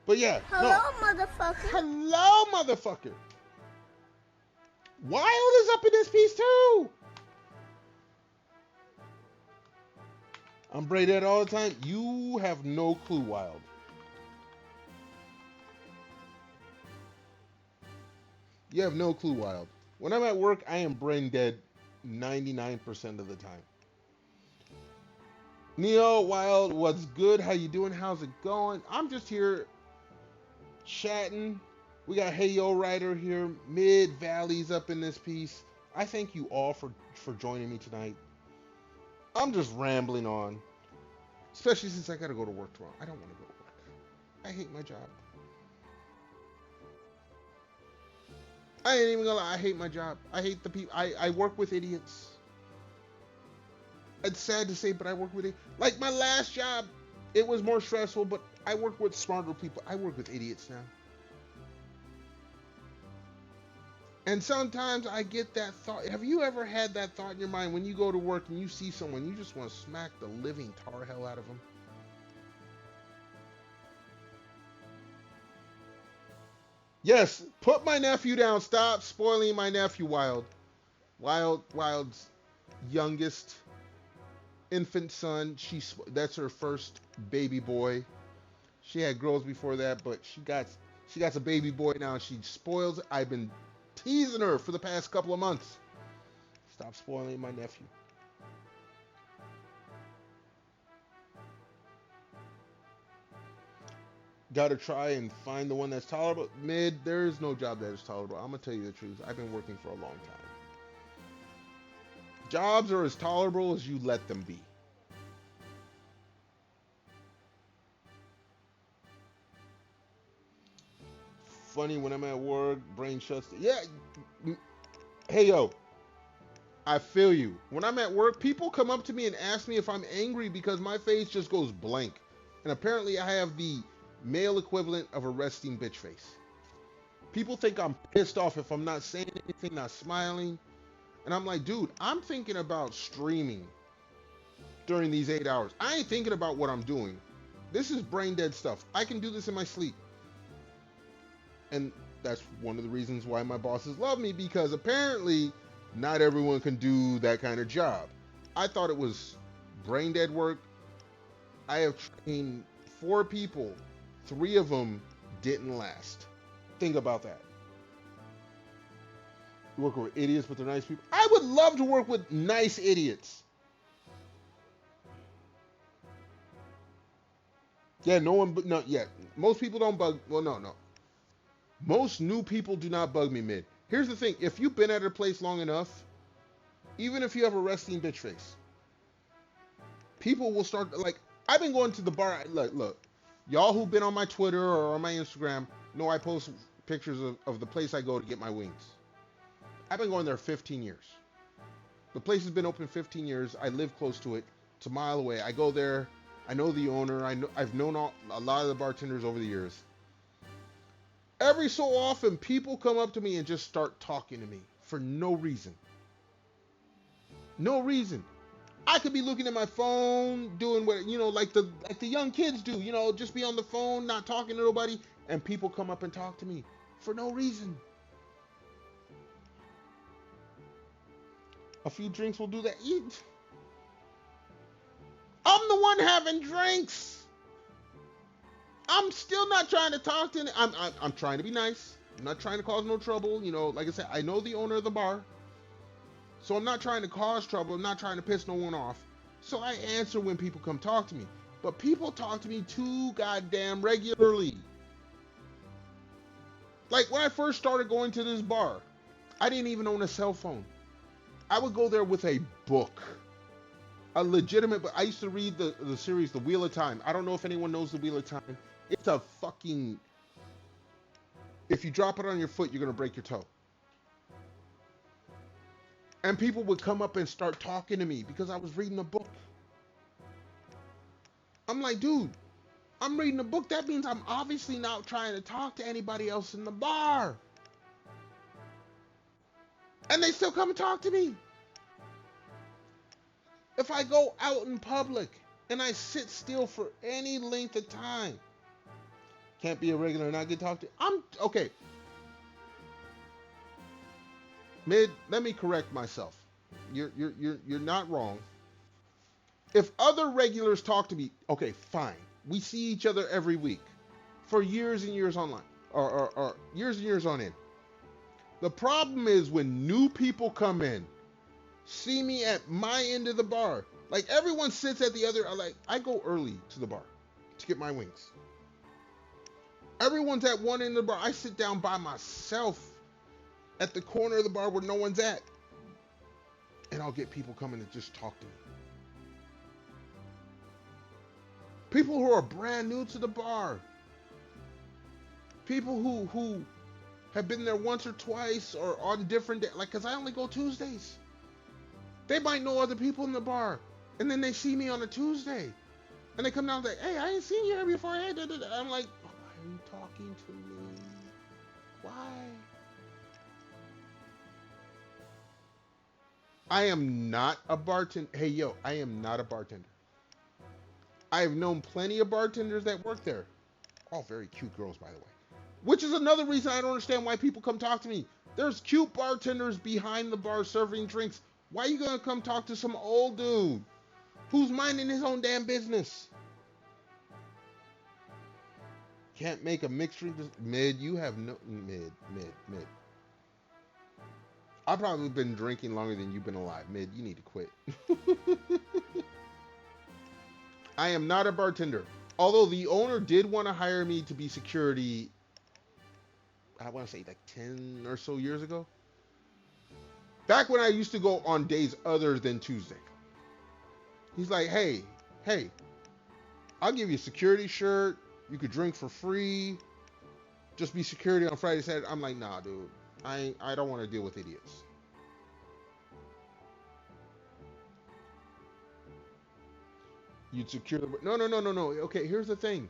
But yeah. Hello, no. motherfucker. Hello, motherfucker. Wild is up in this piece too. I'm braided all the time. You have no clue, Wild. You have no clue, Wild. When I'm at work, I am brain dead 99% of the time. Neo, Wild, what's good? How you doing? How's it going? I'm just here chatting. We got Hey Yo Rider here. Mid Valley's up in this piece. I thank you all for joining me tonight. I'm just rambling on. Especially since I gotta go to work tomorrow. I don't want to go to work. I hate my job. I ain't even gonna lie, I hate my job. I hate the people. I work with idiots. It's sad to say, but I work with it. Like my last job, it was more stressful, but I work with smarter people. I work with idiots now. And sometimes I get that thought. Have you ever had that thought in your mind when you go to work and you see someone, you just want to smack the living tar hell out of them? Yes, put my nephew down. Stop spoiling my nephew, Wild. Wild's youngest infant son. That's her first baby boy. She had girls before that, but she got a baby boy now. And she spoils it. I've been teasing her for the past couple of months. Stop spoiling my nephew. Gotta try and find the one that's tolerable. Mid, there is no job that is tolerable. I'm gonna tell you the truth. I've been working for a long time. Jobs are as tolerable as you let them be. Funny when I'm at work, brain shuts. Yeah. Hey yo, I feel you. When I'm at work, people come up to me and ask me if I'm angry because my face just goes blank. And apparently I have the male equivalent of a resting bitch face. People think I'm pissed off if I'm not saying anything, not smiling. And I'm like, dude, I'm thinking about streaming during these 8 hours. I ain't thinking about what I'm doing. This is brain dead stuff. I can do this in my sleep. And that's one of the reasons why my bosses love me, because apparently not everyone can do that kind of job. I thought it was brain dead work. I have trained 4 people. 3 of them didn't last. Think about that. You work with idiots, but they're nice people. I would love to work with nice idiots. Yeah, no one, no, yeah. Most people don't bug, well, no. Most new people do not bug me, Mid. Here's the thing. If you've been at a place long enough, even if you have a resting bitch face, people will start, like, I've been going to the bar. Look, y'all who've been on my Twitter or on my Instagram know I post pictures of the place I go to get my wings. I've been going there 15 years. The place has been open 15 years. I live close to it. It's a mile away. I go there. I know the owner. I've known a lot of the bartenders over the years. Every so often, people come up to me and just start talking to me for no reason. No reason. I could be looking at my phone, doing what like the young kids do. Just be on the phone, not talking to nobody, and people come up and talk to me for no reason. A few drinks will do that. I'm the one having drinks. I'm still not trying to talk to. I'm trying to be nice. I'm not trying to cause no trouble. Like I said, I know the owner of the bar, so I'm not trying to cause trouble. I'm not trying to piss no one off. So I answer when people come talk to me. But people talk to me too goddamn regularly. Like when I first started going to this bar, I didn't even own a cell phone. I would go there with a book. A legitimate book. I used to read the series The Wheel of Time. I don't know if anyone knows The Wheel of Time. It's a fucking... If you drop it on your foot, you're going to break your toe. And people would come up and start talking to me because I was reading a book. I'm like, dude, I'm reading a book. That means I'm obviously not trying to talk to anybody else in the bar. And they still come and talk to me. If I go out in public and I sit still for any length of time, can't be a regular and not get talked to. I'm okay. Mid, let me correct myself. You're not wrong. If other regulars talk to me, okay, fine. We see each other every week for years and years online, or years and years on end. The problem is when new people come in, see me at my end of the bar. Like everyone sits at the other. I go early to the bar to get my wings. Everyone's at one end of the bar. I sit down by myself at the corner of the bar where no one's at, and I'll get people coming to just talk to me. People who are brand new to the bar. People who have been there once or twice or on different days. Like, because I only go Tuesdays. They might know other people in the bar. And then they see me on a Tuesday. And they come down and say, hey, I ain't seen you here before. Hey, da, da, da. I'm like, why are you talking to me? Why? I am not a bartender. Hey, yo, I am not a bartender. I have known plenty of bartenders that work there. All very cute girls, by the way. Which is another reason I don't understand why people come talk to me. There's cute bartenders behind the bar serving drinks. Why are you going to come talk to some old dude who's minding his own damn business? Can't make a mixed drink. Mid, you have no... Mid. I've probably been drinking longer than you've been alive. Mid, you need to quit. I am not a bartender. Although the owner did want to hire me to be security, I want to say like 10 or so years ago. Back when I used to go on days other than Tuesday. He's like, hey, I'll give you a security shirt. You could drink for free. Just be security on Friday, Saturday. I'm like, nah, dude. I don't want to deal with idiots. You'd secure the... No. Okay, here's the thing.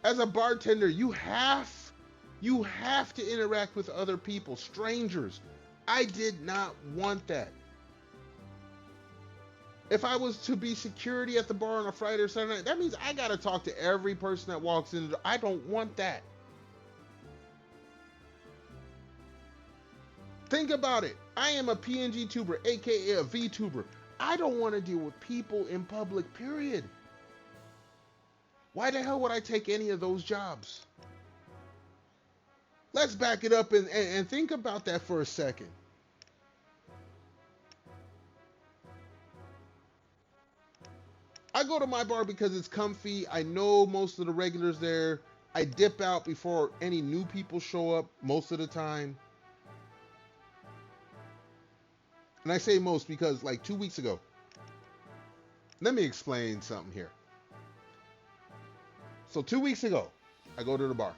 As a bartender, you have to interact with other people, strangers. I did not want that. If I was to be security at the bar on a Friday or Saturday night, that means I got to talk to every person that walks in. I don't want that. Think about it. I am a PNG Tuber, aka a VTuber. I don't want to deal with people in public, period. Why the hell would I take any of those jobs? Let's back it up and think about that for a second. I go to my bar because it's comfy. I know most of the regulars there. I dip out before any new people show up most of the time. And I say most because like 2 weeks ago, let me explain something here. So 2 weeks ago, I go to the bar.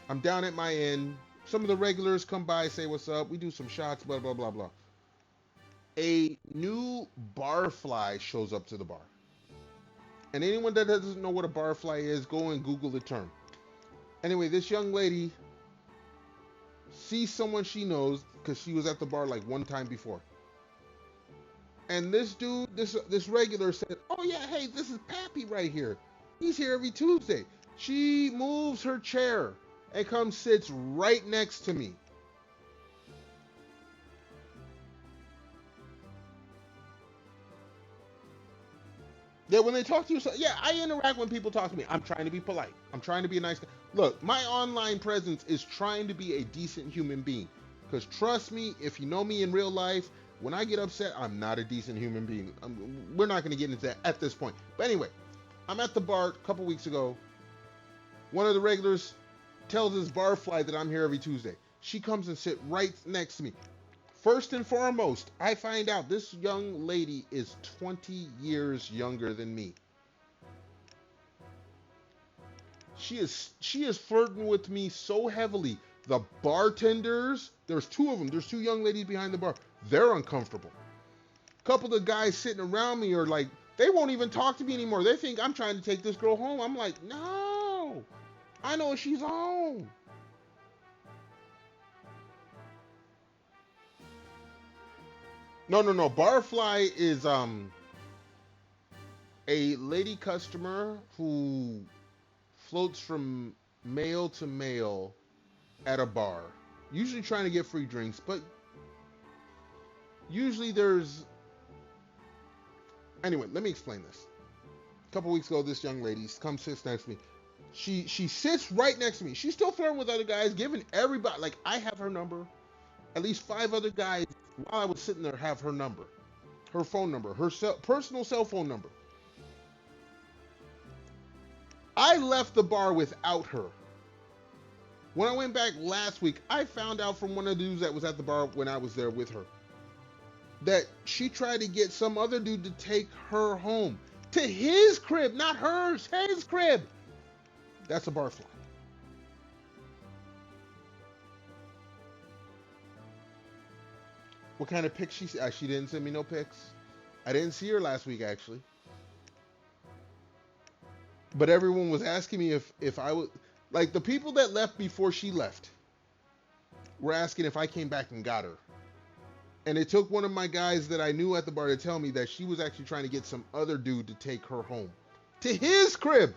I'm down at my end. Some of the regulars come by, say what's up. We do some shots, blah, blah, blah, blah. A new barfly shows up to the bar. And anyone that doesn't know what a barfly is, go and Google the term. Anyway, this young lady sees someone she knows because she was at the bar like one time before. And this dude, this regular said, "Oh yeah, hey, this is Pappy right here. He's here every Tuesday." She moves her chair and comes sits right next to me. Yeah, when they talk to you, so yeah, I interact when people talk to me. I'm trying to be polite. I'm trying to be a nice guy. Look, my online presence is trying to be a decent human being. Because trust me, if you know me in real life, when I get upset, I'm not a decent human being. We're not going to get into that at this point. But anyway, I'm at the bar a couple weeks ago. One of the regulars tells this barfly that I'm here every Tuesday. She comes and sit right next to me. First and foremost, I find out this young lady is 20 years younger than me. She is flirting with me so heavily. The bartenders, there's two of them. There's two young ladies behind the bar. They're uncomfortable. A couple of guys sitting around me are like, they won't even talk to me anymore. They think I'm trying to take this girl home. I'm like, no, I know she's home. No, no, no. Barfly is a lady customer who floats from male to male at a bar, usually trying to get free drinks, but usually there's. Anyway, let me explain this. A couple weeks ago, this young lady comes sits next to me. She sits right next to me. She's still flirting with other guys, giving everybody like I have her number. At least five other guys while I was sitting there have her number, her phone number, her personal cell phone number. I left the bar without her. When I went back last week, I found out from one of the dudes that was at the bar when I was there with her that she tried to get some other dude to take her home to his crib, not hers, his crib. That's a barfly. What kind of pics she didn't send me no pics. I didn't see her last week actually, but everyone was asking me if I would like the people that left before she left were asking if I came back and got her. And it took one of my guys that I knew at the bar to tell me that she was actually trying to get some other dude to take her home to his crib.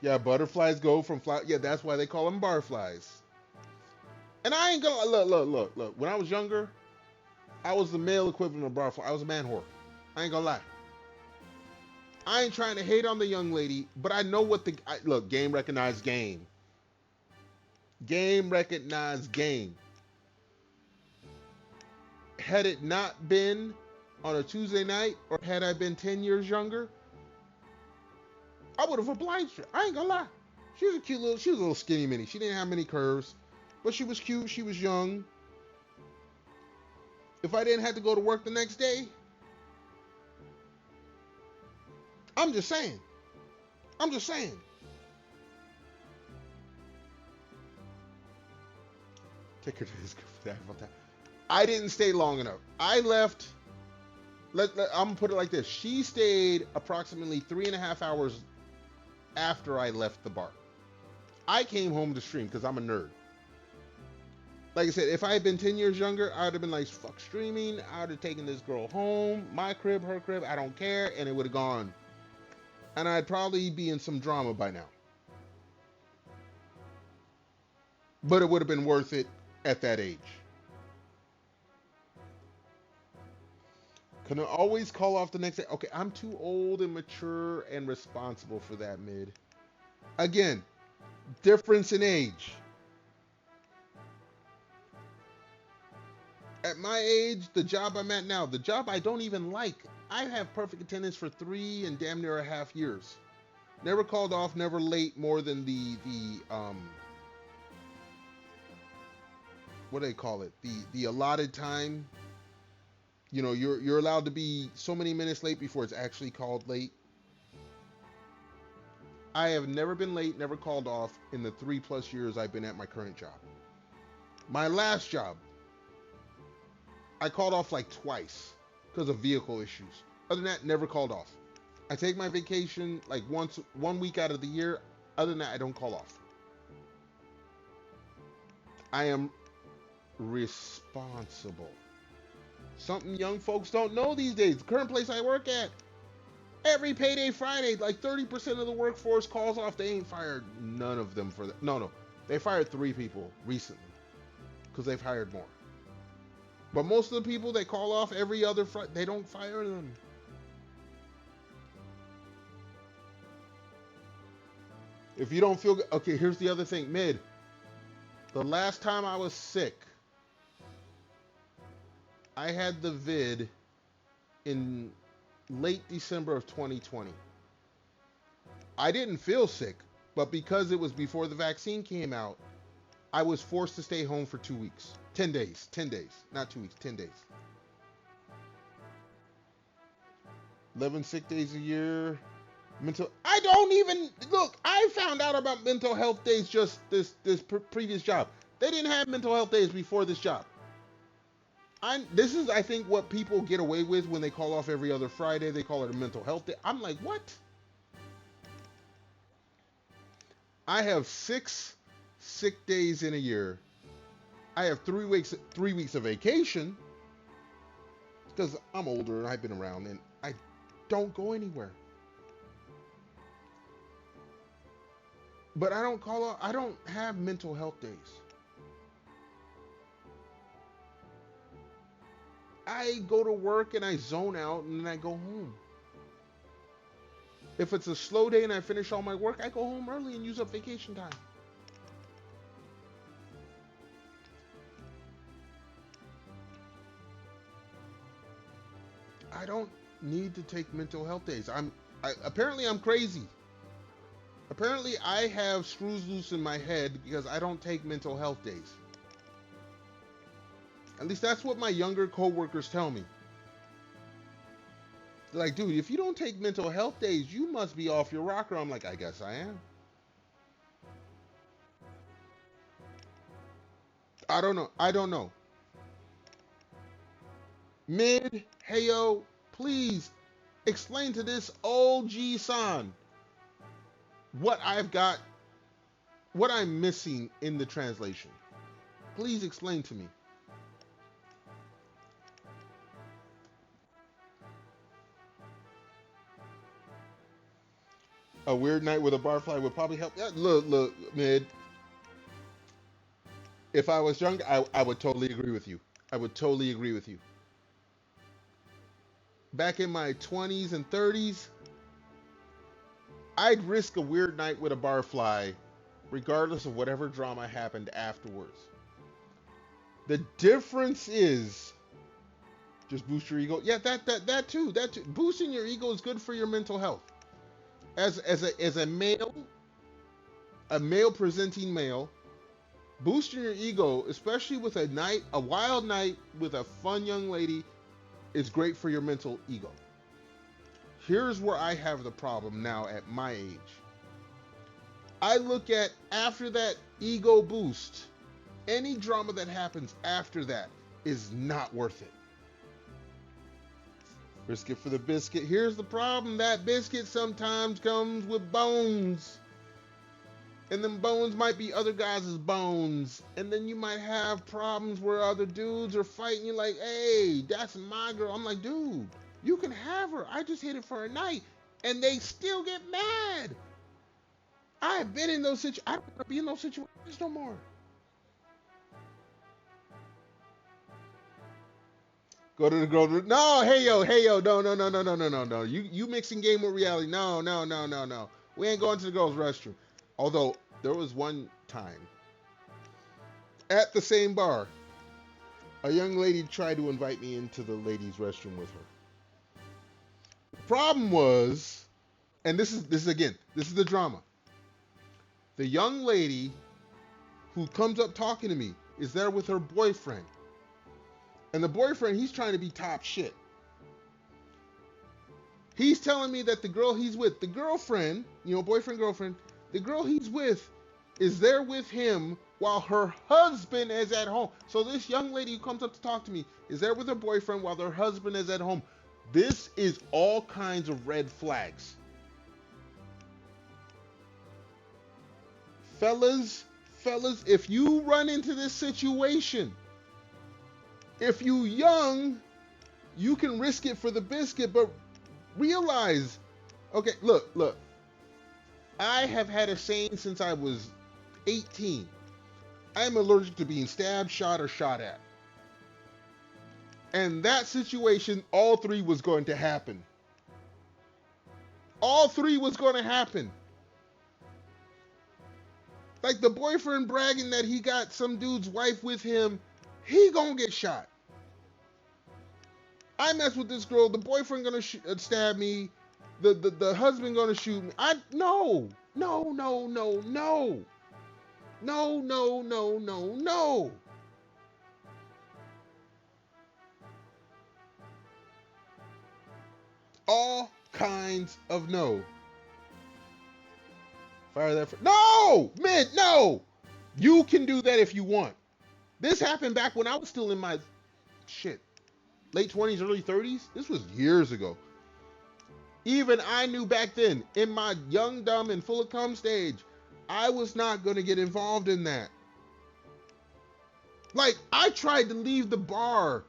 Yeah, butterflies go from fly. Yeah, that's why they call them barflies. And I ain't gonna look. When I was younger, I was the male equivalent of barfly. I was a man whore. I ain't gonna lie. I ain't trying to hate on the young lady, but I know what look. Game recognized game. Game recognized game. Had it not been on a Tuesday night, or had I been 10 years younger, I would have obliged her. I ain't gonna lie. She was a cute little, she was a little skinny mini. She didn't have many curves, but she was cute. She was young. If I didn't have to go to work the next day, I'm just saying. I'm just saying. Take her to his crib. I didn't stay long enough. I left. I'm gonna put it like this. She stayed approximately 3.5 hours after I left the bar. I came home to stream because I'm a nerd. Like I said, if I had been 10 years younger, I would have been like, fuck streaming. I would have taken this girl home, my crib, her crib, I don't care, and it would have gone. And I'd probably be in some drama by now. But it would have been worth it at that age. Can I always call off the next day? Okay, I'm too old and mature and responsible for that, mid. Again, difference in age. At my age, the job I'm at now, the job I don't even like, I have perfect attendance for 3 and damn near a half years. Never called off, never late more than the what do they call it? The allotted time. You know, you're allowed to be so many minutes late before it's actually called late. I have never been late, never called off in the 3+ years I've been at my current job. My last job, I called off like twice because of vehicle issues. Other than that, never called off. I take my vacation like once, 1 week out of the year. Other than that, I don't call off. I am responsible. Something young folks don't know these days. The current place I work at, every payday Friday, like 30% of the workforce calls off. They ain't fired none of them for that. No, no. They fired 3 people recently because they've hired more. But most of the people that call off every other Friday, they don't fire them. If you don't feel good, okay, here's the other thing, mid. The last time I was sick, I had the vid in late December of 2020. I didn't feel sick, but because it was before the vaccine came out, I was forced to stay home for 2 weeks. 10 days. 10 days. Not 2 weeks, 10 days. 11 sick days a year. Mental. I don't even look. I found out about mental health days just this previous job. They didn't have mental health days before this job. This is, I think, what people get away with when they call off every other Friday. They call it a mental health day. I'm like, what? I have 6 sick days in a year. I have 3 weeks of vacation because I'm older and I've been around and I don't go anywhere. But I don't call out. I don't have mental health days. I go to work and I zone out and then I go home. If it's a slow day and I finish all my work, I go home early and use up vacation time. I don't need to take mental health days. Apparently I'm crazy. Apparently I have screws loose in my head because I don't take mental health days. At least that's what my younger coworkers tell me. They're like, dude, if you don't take mental health days, you must be off your rocker. I'm like, I guess I am. I don't know. I don't know. Mid, heyo, please explain to this OG san what I've got, what I'm missing in the translation. Please explain to me. A weird night with a barfly would probably help. Yeah, look, mid. If I was younger, I would totally agree with you. I would totally agree with you. Back in my 20s and 30s, I'd risk a weird night with a barfly, regardless of whatever drama happened afterwards. The difference is just boost your ego. Yeah, that too. That too. Boosting your ego is good for your mental health. As a male presenting male, boosting your ego, especially with a wild night with a fun young lady, is great for your mental ego. Here's where I have the problem now at my age. I look at after that ego boost, any drama that happens after that is not worth it. Risk it for the biscuit. Here's the problem. That biscuit sometimes comes with bones. And them bones might be other guys' bones. And then you might have problems where other dudes are fighting you like, hey, that's my girl. I'm like, dude, you can have her. I just hit it for a night. And they still get mad. I've been in those situations. I don't want to be in those situations no more. Go to the girl. No, hey yo, no. You mixing game with reality. No. We ain't going to the girls' restroom. Although there was one time at the same bar, a young lady tried to invite me into the ladies' restroom with her. The problem was, and this is the drama. The young lady who comes up talking to me is there with her boyfriend. And the boyfriend, he's trying to be top shit. He's telling me that the girl he's with, the girlfriend, boyfriend, girlfriend, the girl he's with is there with him while her husband is at home. So this young lady who comes up to talk to me is there with her boyfriend while their husband is at home. This is all kinds of red flags. Fellas, if you run into this situation, If you young, you can risk it for the biscuit, but realize, okay, look. I have had a saying since I was 18. I am allergic to being stabbed, shot, or shot at. And that situation, all three was going to happen. All three was going to happen. Like the boyfriend bragging that he got some dude's wife with him, he gonna get shot. I mess with this girl, the boyfriend gonna stab me, the husband gonna shoot me. No. All kinds of no. Fire that. No, mid, no. You can do that if you want. This happened back when I was still in my shit late 20s, early 30s. This was years ago. Even I knew back then, in my young, dumb, and full of cum stage, I was not going to get involved in that. Like, I tried to leave the bar,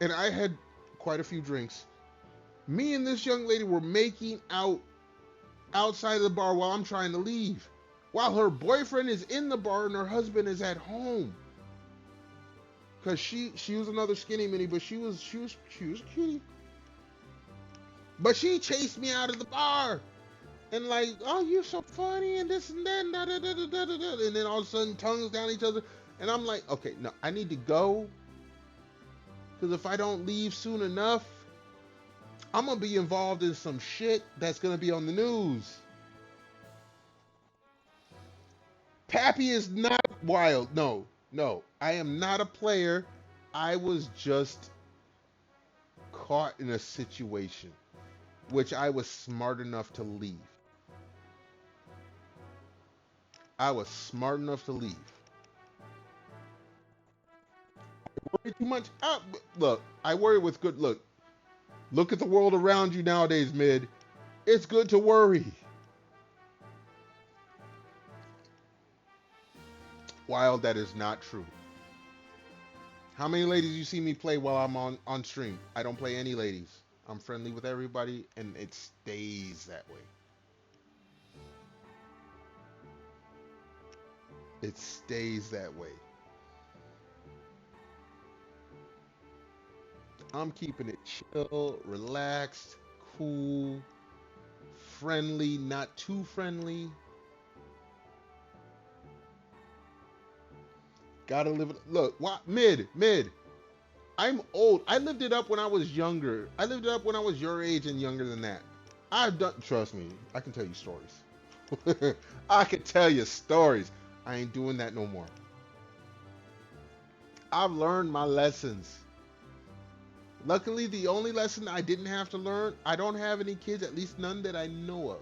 and I had quite a few drinks. Me and this young lady were making out outside of the bar while I'm trying to leave, while her boyfriend is in the bar and her husband is at home. Cause she was another skinny mini, but she was a cutie. But she chased me out of the bar, and like, oh, you're so funny, and this and that, and then all of a sudden tongues down each other, and I'm like, okay, no, I need to go, because if I don't leave soon enough, I'm gonna be involved in some shit that's gonna be on the news. Pappy is not wild. No. I am not a player. I was just caught in a situation which I was smart enough to leave. I was smart enough to leave. I worry too much. Look, I worry with good. Look at the world around you nowadays, mid. It's good to worry. Wild, that is not true. How many ladies you see me play while I'm on stream? I don't play any ladies. I'm friendly with everybody, and it stays that way. It stays that way. I'm keeping it chill, relaxed, cool, friendly, not too friendly. Gotta live it. Look, what? Mid. I'm old. I lived it up when I was younger. I lived it up when I was your age and younger than that. I've done, trust me, I can tell you stories. I can tell you stories. I ain't doing that no more. I've learned my lessons. Luckily, the only lesson I didn't have to learn, I don't have any kids, at least none that I know of.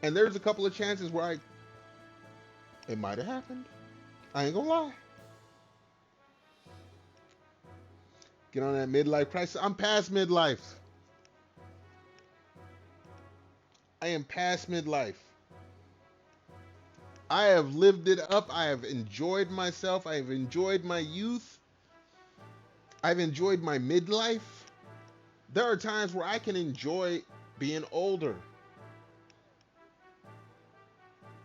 And there's a couple of chances where it might have happened. I ain't gonna lie. Get on that midlife crisis. I'm past midlife. I am past midlife. I have lived it up. I have enjoyed myself. I have enjoyed my youth. I've enjoyed my midlife. There are times where I can enjoy being older.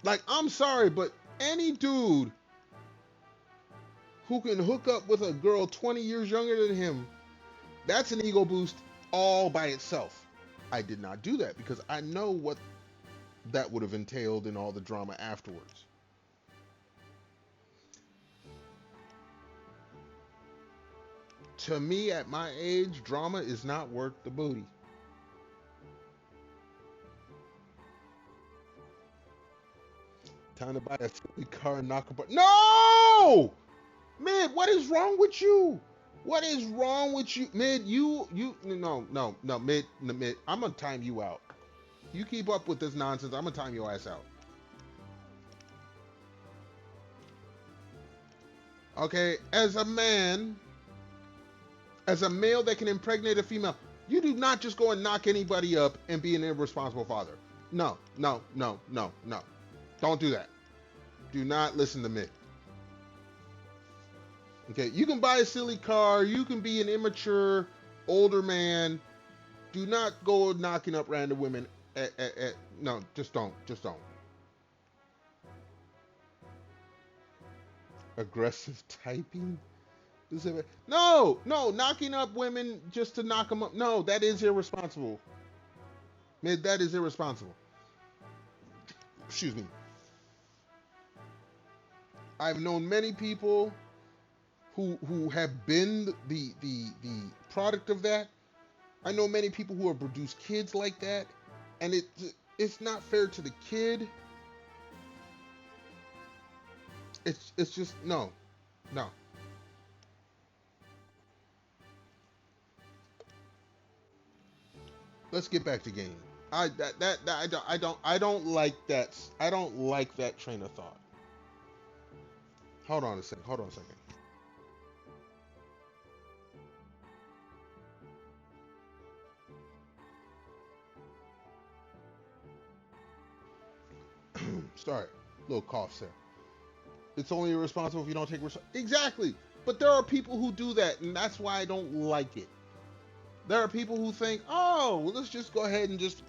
Like, I'm sorry, but any dude who can hook up with a girl 20 years younger than him, that's an ego boost all by itself. I did not do that because I know what that would have entailed in all the drama afterwards. To me, at my age, drama is not worth the booty. Time to buy a silly car and knock apart. No! Mid, what is wrong with you? What is wrong with you? Mid, no, mid. I'm gonna time you out. You keep up with this nonsense, I'm gonna time your ass out. Okay, as a man, as a male that can impregnate a female, you do not just go and knock anybody up and be an irresponsible father. No. Don't do that. Do not listen to me. Okay, you can buy a silly car, you can be an immature older man. Do not go knocking up random women. No, just don't. Just don't. Aggressive typing. No, no, knocking up women just to knock them up. No, that is irresponsible. Man, that is irresponsible. Excuse me. I've known many people who have been the product of that. I know many people who have produced kids like that, and it's not fair to the kid. It's just no, no. Let's get back to gaming. I don't like that. I don't like that train of thought. Hold on a second. Hold on a second. Sorry, little cough there. It's only irresponsible if you don't take exactly. But there are people who do that, and that's why I don't like it. There are people who think, oh, well, let's just go ahead and just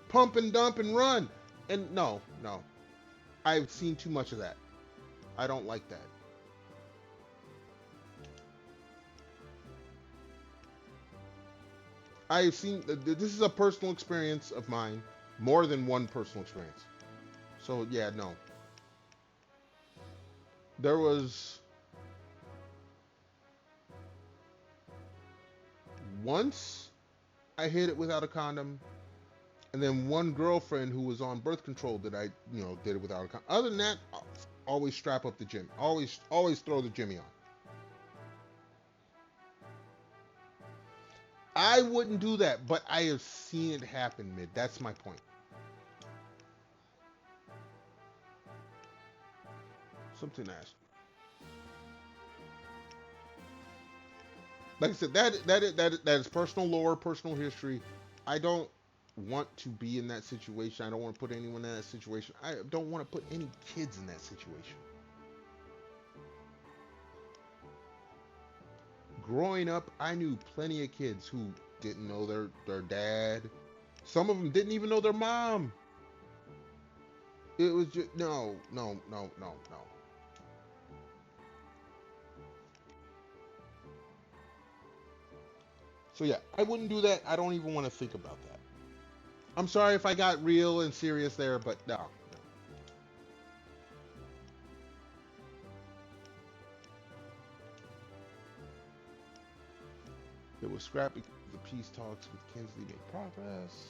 pump and dump and run. And no, no, I've seen too much of that. I don't like that. I've seen this is a personal experience of mine, more than one personal experience. So yeah, no. There was once I hit it without a condom, and then one girlfriend who was on birth control that I, did it without a condom. Other than that, always strap up the gym. Always throw the Jimmy on. I wouldn't do that, but I have seen it happen, mid. That's my point. Something to ask. Like I said, that is personal lore, personal history. I don't want to be in that situation. I don't want to put anyone in that situation. I don't want to put any kids in that situation. Growing up, I knew plenty of kids who didn't know their dad. Some of them didn't even know their mom. It was just no, no, no, no, no. So yeah, I wouldn't do that. I don't even want to think about that. I'm sorry if I got real and serious there, but no, no. It was scrapped because the peace talks with Kinsley made progress.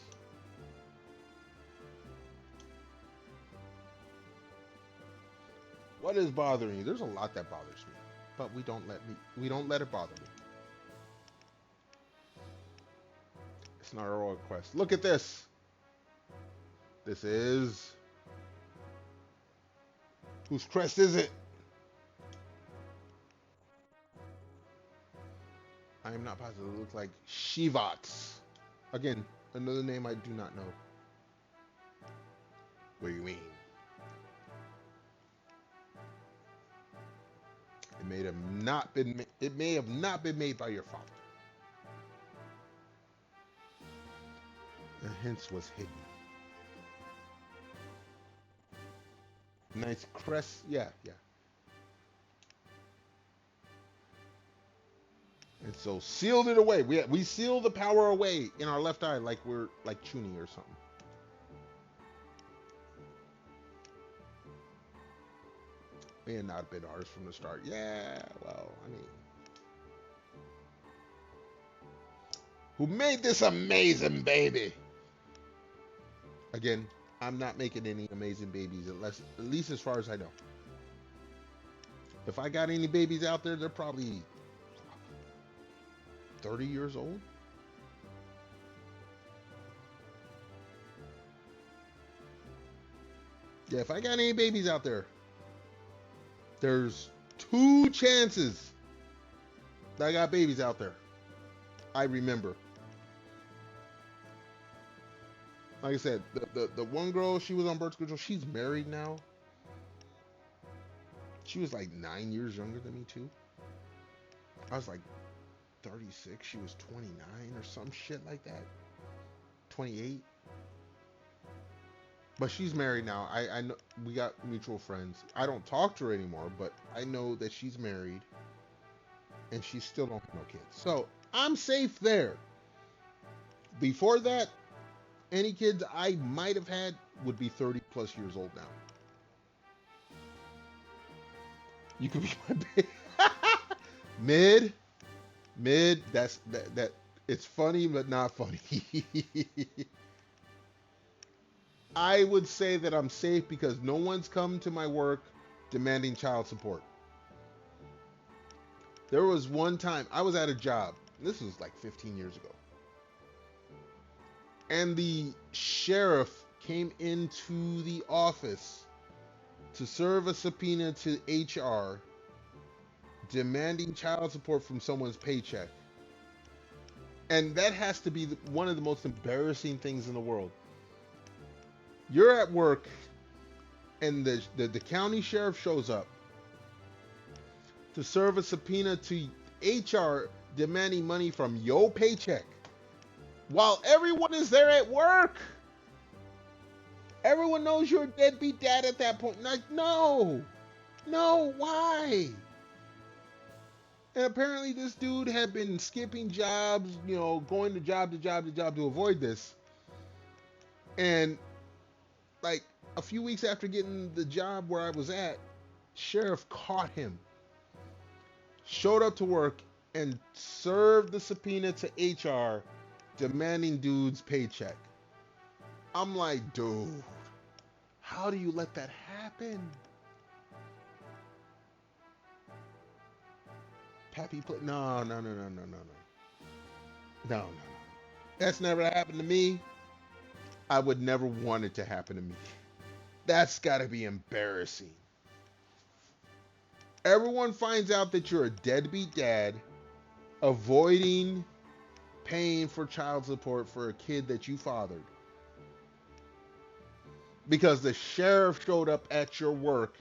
What is bothering you? There's a lot that bothers me, but we don't let it bother me. It's not a royal quest. Look at this. This is whose crest is it? I am not positive. It looks like Shivats. Again, another name I do not know. What do you mean? It may have not been made by your father. And hence was hidden. Nice crest. Yeah, yeah. And so sealed it away. We seal the power away in our left eye like we're like Chuni or something. May have not been ours from the start. Yeah, well, I mean, who made this amazing baby? Again, I'm not making any amazing babies, at least as far as I know. If I got any babies out there, they're probably 30 years old. Yeah, if I got any babies out there, there's two chances that I got babies out there. I remember. Like I said, the one girl, she was on birth control. She's married now. She was like 9 years younger than me too. I was like 36. She was 29 or some shit like that. 28. But she's married now. I know we got mutual friends. I don't talk to her anymore, but I know that she's married and she still don't have no kids. So I'm safe there. Before that, any kids I might have had would be 30 plus years old now. You could be my baby. mid, mid. That. It's funny but not funny. I would say that I'm safe because no one's come to my work demanding child support. There was one time I was at a job. This was like 15 years ago. And the sheriff came into the office to serve a subpoena to HR demanding child support from someone's paycheck. And that has to be one of the most embarrassing things in the world. You're at work and the county sheriff shows up to serve a subpoena to HR demanding money from your paycheck while everyone is there at work. Everyone knows you're a deadbeat dad at that point. Like, no, why? And apparently this dude had been skipping jobs, going to job to job to job to avoid this. And like a few weeks after getting the job where I was at, sheriff caught him, showed up to work, and served the subpoena to HR demanding dude's paycheck. I'm like, dude, how do you let that happen? Pappy play? No. No. That's never happened to me. I would never want it to happen to me. That's gotta be embarrassing. Everyone finds out that you're a deadbeat dad, avoiding paying for child support for a kid that you fathered. Because the sheriff showed up at your work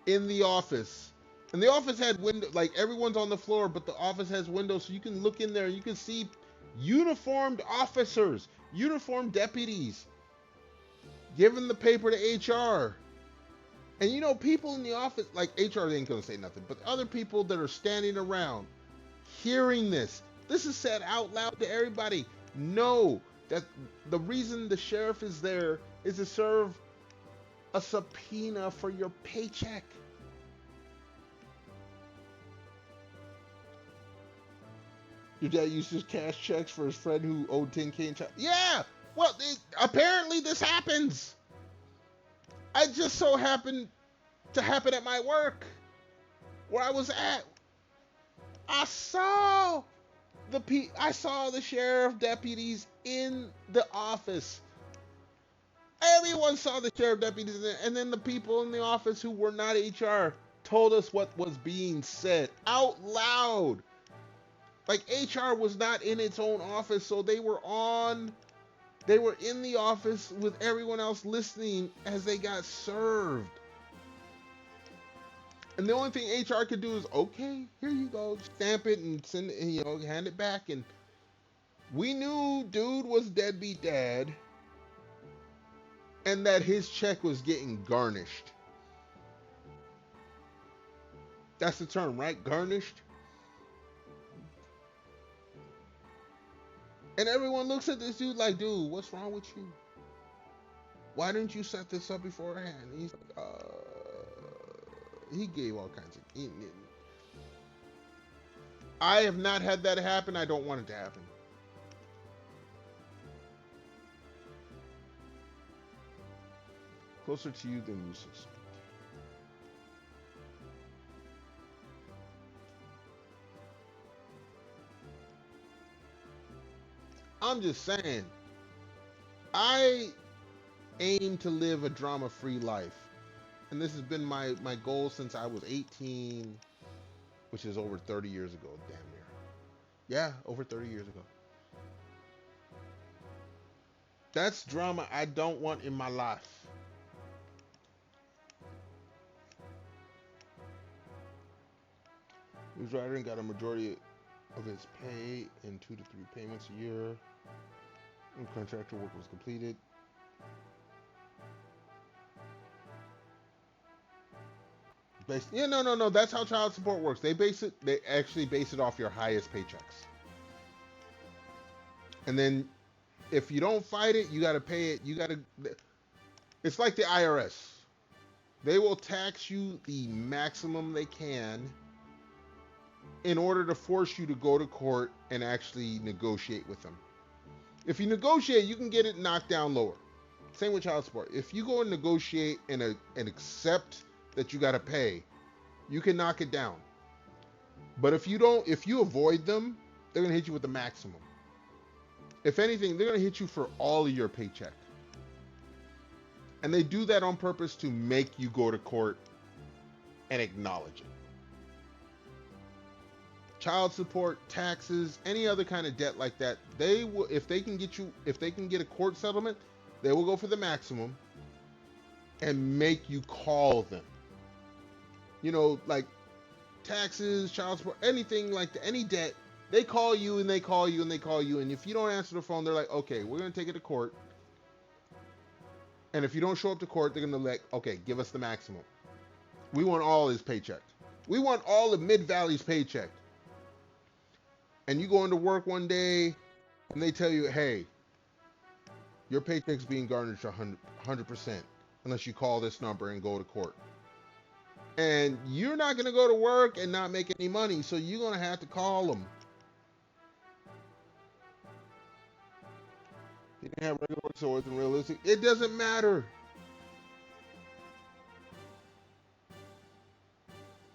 in the office. And the office had windows, like everyone's on the floor, but the office has windows so you can look in there and you can see uniformed officers, uniformed deputies giving the paper to HR. And people in the office, like HR ain't gonna say nothing, but other people that are standing around hearing this is said out loud to everybody. Know that the reason the sheriff is there is to serve a subpoena for your paycheck. Your dad used to cash checks for his friend who owed 10K in child. Yeah, well, apparently this happens. I just so happened to happen at my work where I was at. I saw the sheriff deputies in the office. Everyone saw the sheriff deputies in there, and then the people in the office who were not HR told us what was being said out loud. Like HR was not in its own office, so they were in the office with everyone else listening as they got served. And the only thing HR could do is, okay, here you go, stamp it and send it, hand it back. And we knew dude was deadbeat dad and that his check was getting garnished. That's the term, right? Garnished. And everyone looks at this dude like, dude, what's wrong with you? Why didn't you set this up beforehand? And he's like, he gave all kinds of... I have not had that happen. I don't want it to happen. Closer to you than you suspect. I'm just saying, I aim to live a drama-free life. And this has been my goal since I was 18, which is over 30 years ago, damn near. Yeah, over 30 years ago. That's drama I don't want in my life. Who's writer got a majority of his pay in 2 to 3 payments a year. When contractor work was completed. Yeah, no. That's how child support works. They actually base it off your highest paychecks. And then if you don't fight it, you got to pay it. It's like the IRS. They will tax you the maximum they can in order to force you to go to court and actually negotiate with them. If you negotiate, you can get it knocked down lower. Same with child support. If you go and negotiate and accept that you got to pay, you can knock it down. But if you avoid them, they're gonna hit you with the maximum. If anything, they're gonna hit you for all of your paycheck. And they do that on purpose to make you go to court and acknowledge it. Child support, taxes, any other kind of debt like that, they will, if they can get a court settlement, they will go for the maximum and make you call them. Like taxes, child support, anything like that, any debt, they call you and they call you and they call you, and if you don't answer the phone, they're like, okay, we're gonna take it to court. And if you don't show up to court, they're gonna okay, give us the maximum. We want all his paycheck. We want all of Mid Valley's paycheck. And you go into work one day and they tell you, hey, your paycheck's being garnished 100% unless you call this number and go to court. And you're not going to go to work and not make any money, so you're going to have to call them. You didn't have regular work, so it wasn't realistic. It doesn't matter.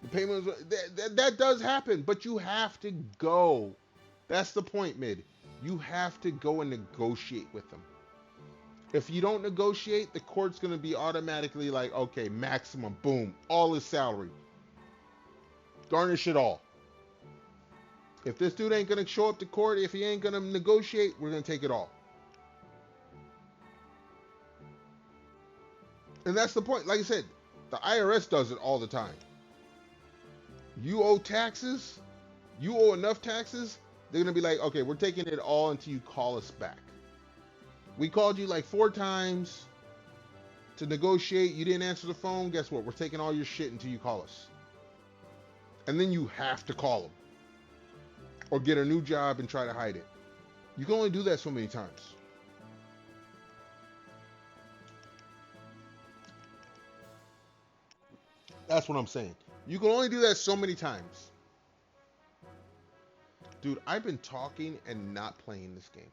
The payment that does happen, but you have to go. That's the point, Mid. You have to go and negotiate with them. If you don't negotiate, the court's going to be automatically like, okay, maximum, boom, all his salary. Garnish it all. If this dude ain't going to show up to court, if he ain't going to negotiate, we're going to take it all. And that's the point. Like I said, the IRS does it all the time. You owe taxes, you owe enough taxes, they're going to be like, okay, we're taking it all until you call us back. We called you like 4 times to negotiate. You didn't answer the phone. Guess what? We're taking all your shit until you call us. And then you have to call them. Or get a new job and try to hide it. You can only do that so many times. That's what I'm saying. You can only do that so many times. Dude, I've been talking and not playing this game.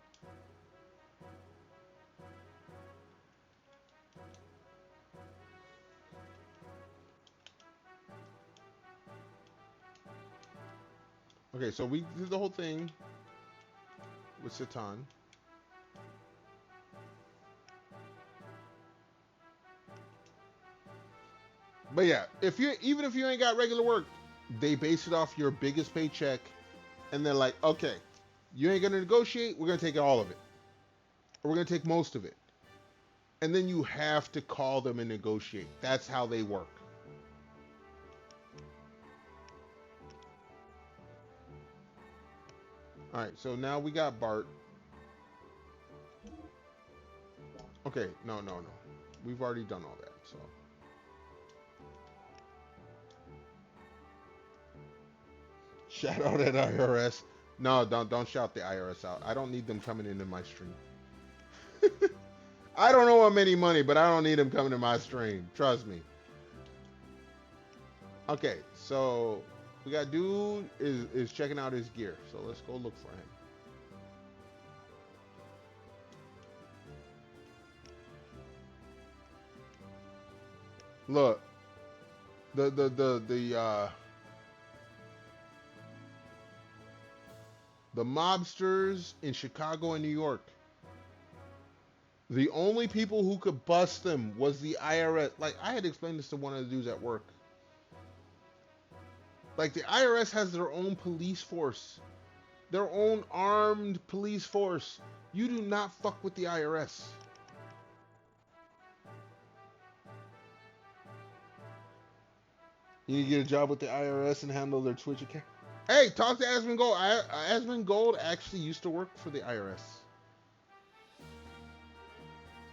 Okay, so we did the whole thing with Satan. But yeah, even if you ain't got regular work, they base it off your biggest paycheck, and they're like, okay, you ain't gonna negotiate, we're gonna take all of it, or we're gonna take most of it, and then you have to call them and negotiate. That's how they work. All right, so now we got Bart. Okay, no. We've already done all that, so. Shout out at IRS. No, don't shout the IRS out. I don't need them coming into my stream. I don't owe them any money, but I don't need them coming to my stream. Trust me. Okay, so we got dude is checking out his gear. So let's go look for him. Look, the mobsters in Chicago and New York. The only people who could bust them was the IRS. Like, I had explained this to one of the dudes at work. Like, the IRS has their own police force. Their own armed police force. You do not fuck with the IRS. You need to get a job with the IRS and handle their Twitch account. Hey, talk to Asmongold. Asmongold actually used to work for the IRS.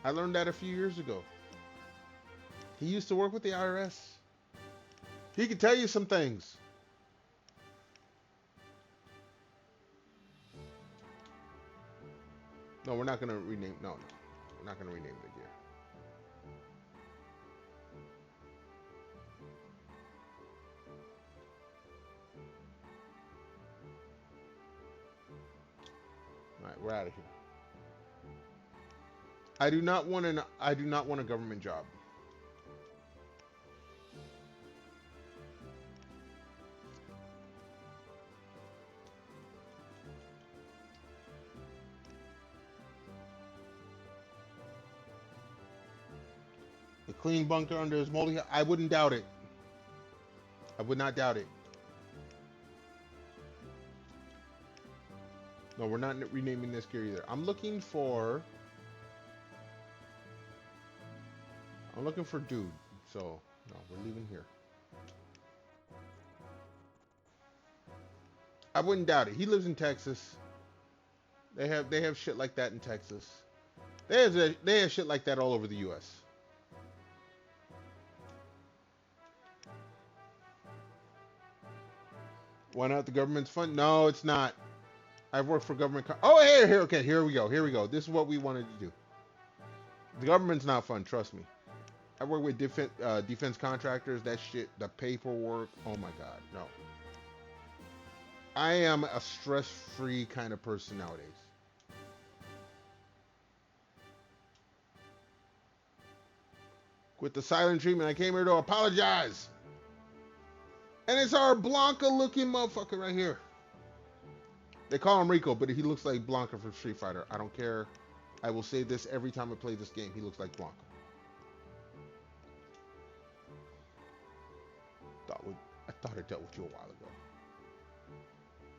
I learned that a few years ago. He used to work with the IRS. He could tell you some things. No, we're not gonna rename. No, we're not gonna rename the gear. All right, we're out of here. I do not want an. I do not want a government job. The clean bunker under his moldy. I wouldn't doubt it. I would not doubt it. No, we're not renaming this gear either. I'm looking for. I'm looking for dude. So no, we're leaving here. I wouldn't doubt it. He lives in Texas. They have shit like that in Texas. They have shit like that all over the U.S. Why not? The government's fun? No, it's not. I've worked for government. Oh, here. Okay, here we go. Here we go. This is what we wanted to do. The government's not fun. Trust me. I work with defense contractors. That shit, the paperwork. Oh my god, no. I am a stress-free kind of person nowadays. With the silent treatment, I came here to apologize. And it's our Blanca-looking motherfucker right here. They call him Rico, but he looks like Blanca from Street Fighter. I don't care. I will say this every time I play this game. He looks like Blanca. I thought I dealt with you a while ago.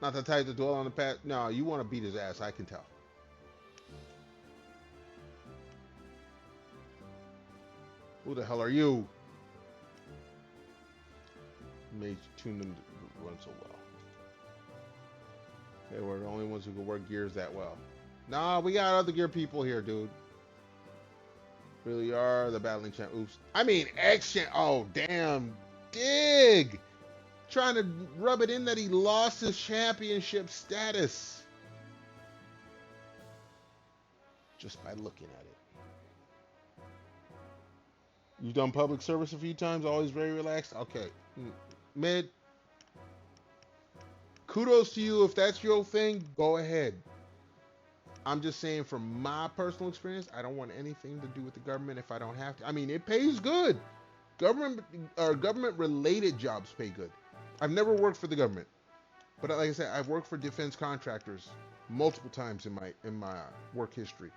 Not the type to dwell on the past. No, you want to beat his ass. I can tell. Who the hell are you? Made tune them to run so well. Okay, we're the only ones who can work gears that well. Nah, we got other gear people here, dude. Really are the battling champ. Oops. I mean, X-Champ. Oh, damn. Dig. Trying to rub it in that he lost his championship status. Just by looking at it. You've done public service a few times, always very relaxed. Okay. Mid. Kudos to you. If that's your thing, go ahead. I'm just saying from my personal experience, I don't want anything to do with the government if I don't have to. I mean, it pays good. Government related jobs pay good. I've never worked for the government, but like I said, I've worked for defense contractors multiple times in my work history.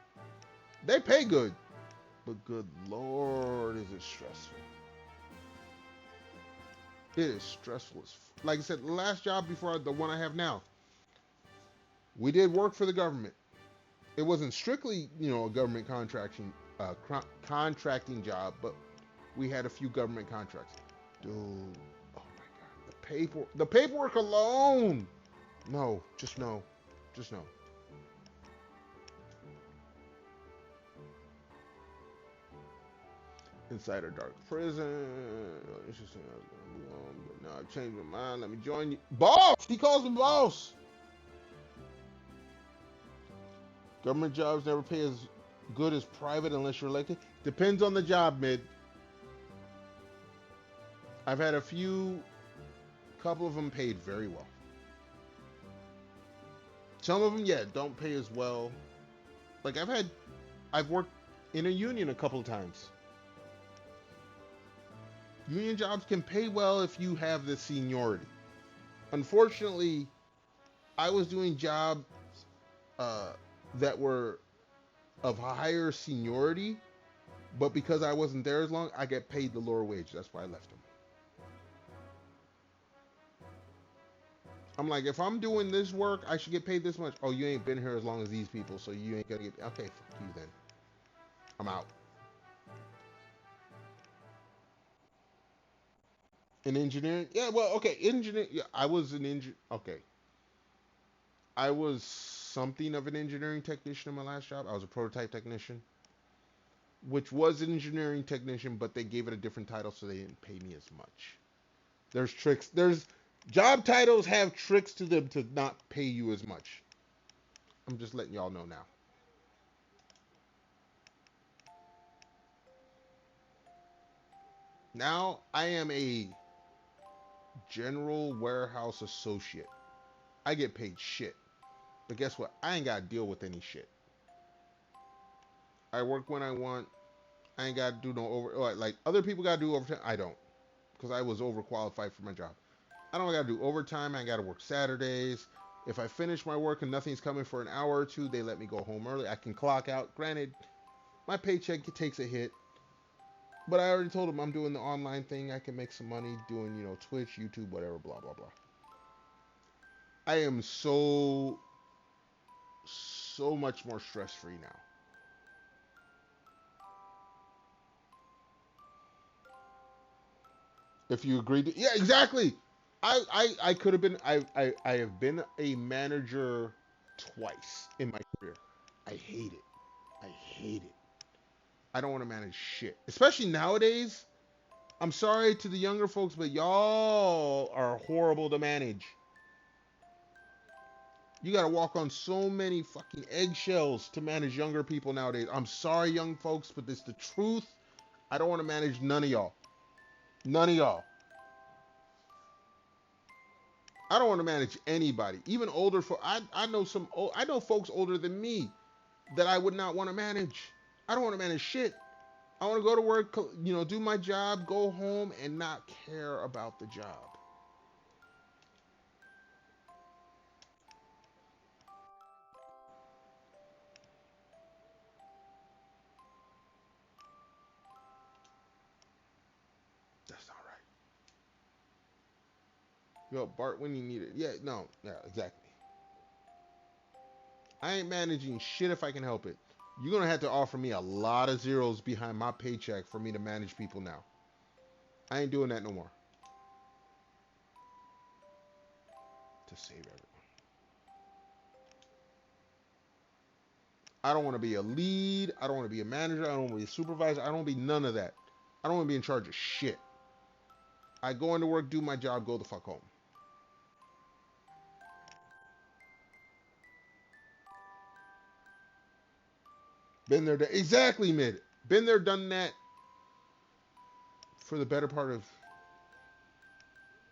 They pay good, but good lord, is it stressful? It is stressful as like I said, the last job before the one I have now, we did work for the government. It wasn't strictly, a government contracting job, but we had a few government contracts. Dude, oh my god, the paperwork alone. No, just no. Inside a dark prison. Interesting. I was gonna move on, but now I've changed my mind. Let me join you. Boss! He calls him boss. Government jobs never pay as good as private unless you're elected. Depends on the job, mid. I've had couple of them paid very well. Some of them, yeah, don't pay as well. Like I've worked in a union a couple of times. Union jobs can pay well if you have the seniority. Unfortunately, I was doing jobs that were of higher seniority, but because I wasn't there as long, I get paid the lower wage. That's why I left them. I'm like, if I'm doing this work, I should get paid this much. Oh, you ain't been here as long as these people, so you ain't gonna get. Okay, fuck you then. I'm out. In engineering, yeah. Well, okay, engineer. Yeah, I was an engineer. Okay, I was something of an engineering technician in my last job. I was a prototype technician, which was an engineering technician, but they gave it a different title, so they didn't pay me as much. There's tricks. There's job titles have tricks to them to not pay you as much. I'm just letting y'all know now. Now I am a general warehouse associate. I get paid shit. But guess what? I ain't got to deal with any shit. I work when I want. I ain't got to do no over. Like other people got to do overtime. I don't. Because I was overqualified for my job. I don't got to do overtime. I got to work Saturdays. If I finish my work and nothing's coming for an hour or two, they let me go home early. I can clock out. Granted, my paycheck takes a hit. But I already told them I'm doing the online thing. I can make some money doing, Twitch, YouTube, whatever, blah, blah, blah. I am so much more stress free now. If you agree to, yeah, exactly. I could have been, I have been a manager twice in my career. I hate it. I hate it. I don't want to manage shit. Especially nowadays. I'm sorry to the younger folks, but y'all are horrible to manage. You got to walk on so many fucking eggshells to manage younger people nowadays. I'm sorry, young folks, but this is the truth. I don't want to manage none of y'all. None of y'all. I don't want to manage anybody, even older folks. I know folks older than me that I would not want to manage. I don't want to manage shit. I want to go to work, do my job, go home, and not care about the job. That's not right. Yo, Bart, when you need it. Yeah, no, yeah, exactly. I ain't managing shit if I can help it. You're gonna have to offer me a lot of zeros behind my paycheck for me to manage people now. I ain't doing that no more. To save everyone. I don't want to be a lead. I don't want to be a manager. I don't want to be a supervisor. I don't want to be none of that. I don't want to be in charge of shit. I go into work, do my job, go the fuck home. Been there, exactly, mid. Been there, done that for the better part of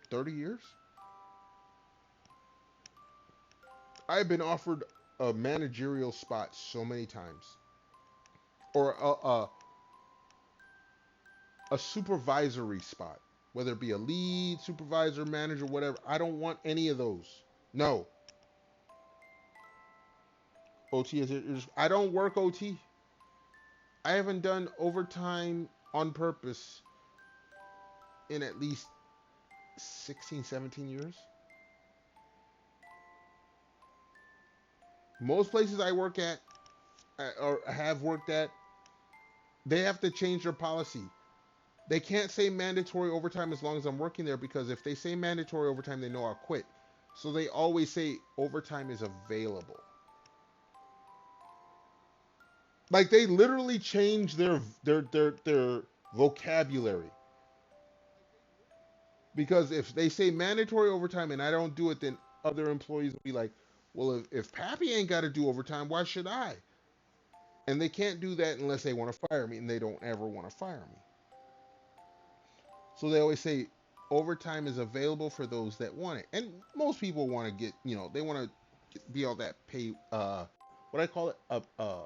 30 years. I've been offered a managerial spot so many times, or a supervisory spot, whether it be a lead, supervisor, manager, whatever. I don't want any of those. No. OT is. I don't work OT. I haven't done overtime on purpose in at least 16, 17 years. Most places I work at or have worked at, they have to change their policy. They can't say mandatory overtime as long as I'm working there because if they say mandatory overtime, they know I'll quit. So they always say overtime is available. Like they literally change their vocabulary because if they say mandatory overtime and I don't do it, then other employees will be like, "Well, if Pappy ain't got to do overtime, why should I?" And they can't do that unless they want to fire me, and they don't ever want to fire me. So they always say overtime is available for those that want it, and most people want to get, they want to be all that pay. What I call it, a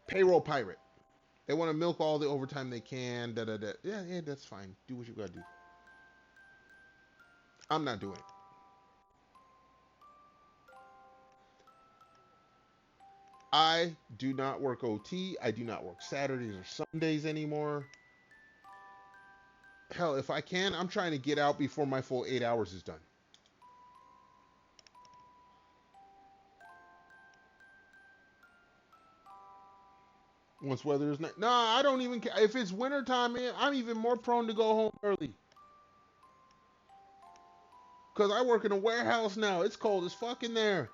payroll pirate. They want to milk all the overtime they can. Da da da. Yeah, yeah, that's fine. Do what you gotta do. I'm not doing it. I do not work OT. I do not work Saturdays or Sundays anymore. Hell, if I can, I'm trying to get out before my full 8 hours is done. Once weather is not. Nah, I don't even care. If it's wintertime, man, I'm even more prone to go home early. Because I work in a warehouse now. It's cold as fuck in there.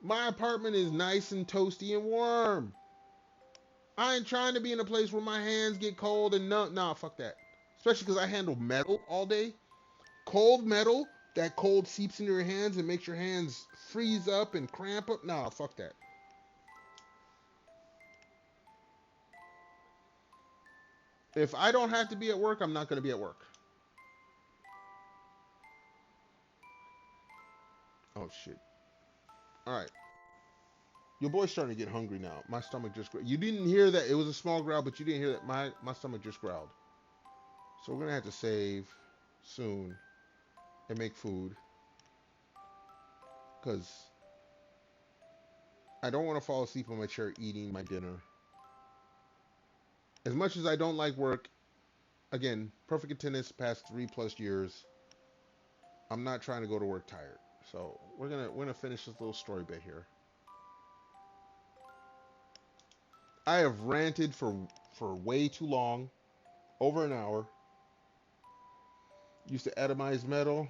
My apartment is nice and toasty and warm. I ain't trying to be in a place where my hands get cold and no, nah, fuck that. Especially because I handle metal all day. Cold metal, that cold seeps into your hands and makes your hands freeze up and cramp up. Nah, fuck that. If I don't have to be at work, I'm not going to be at work. Oh, shit. All right. Your boy's starting to get hungry now. My stomach just growled. You didn't hear that. It was a small growl, but you didn't hear that. My stomach just growled. So we're going to have to save soon and make food. Because I don't want to fall asleep on my chair eating my dinner. As much as I don't like work, again, perfect attendance past 3+ years. I'm not trying to go to work tired. So we're gonna finish this little story bit here. I have ranted for way too long, over an hour. Used to atomize metal,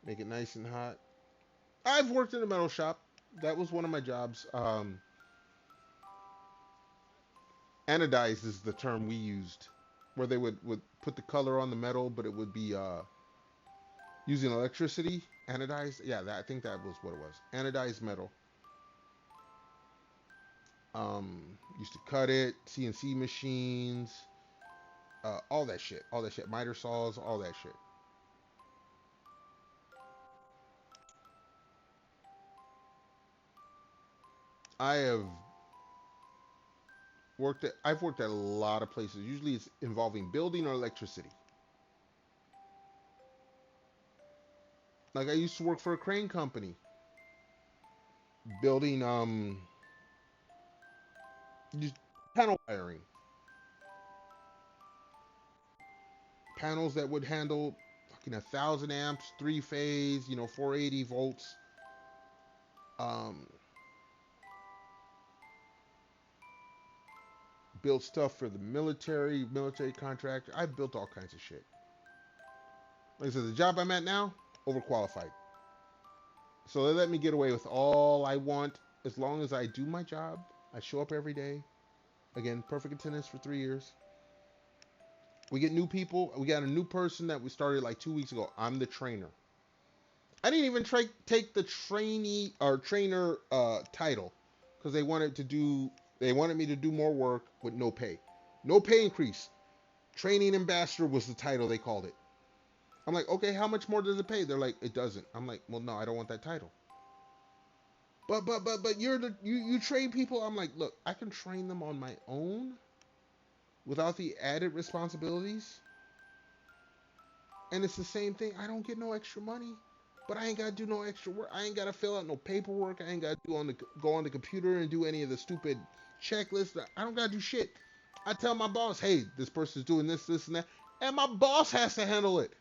make it nice and hot. I've worked in a metal shop. That was one of my jobs. Anodized is the term we used, where they would put the color on the metal, but it would be using electricity. Anodized, yeah, I think that was what it was. Anodized metal. Used to cut it, CNC machines, all that shit, miter saws, all that shit. I have I've worked at a lot of places. Usually it's involving building or electricity. Like I used to work for a crane company, building just panel wiring, panels that would handle fucking 1,000 amps, 3 phase, 480 volts. Um, Built stuff for the military contractor. I built all kinds of shit. Like I said, the job I'm at now, overqualified. So they let me get away with all I want as long as I do my job. I show up every day. Again, perfect attendance for 3 years. We get new people. We got a new person that we started like 2 weeks ago. I'm the trainer. I didn't even take the trainee or trainer title because they wanted me to do more work with no pay. No pay increase. Training ambassador was the title they called it. I'm like, okay, how much more does it pay? They're like, it doesn't. I'm like, well, no, I don't want that title. But you train people. I'm like, look, I can train them on my own without the added responsibilities. And it's the same thing. I don't get no extra money, but I ain't gotta do no extra work. I ain't gotta fill out no paperwork. I ain't gotta go on the computer and do any of the stupid checklists. I don't gotta do shit. I tell my boss, hey, this person's doing this, this, and that, and my boss has to handle it.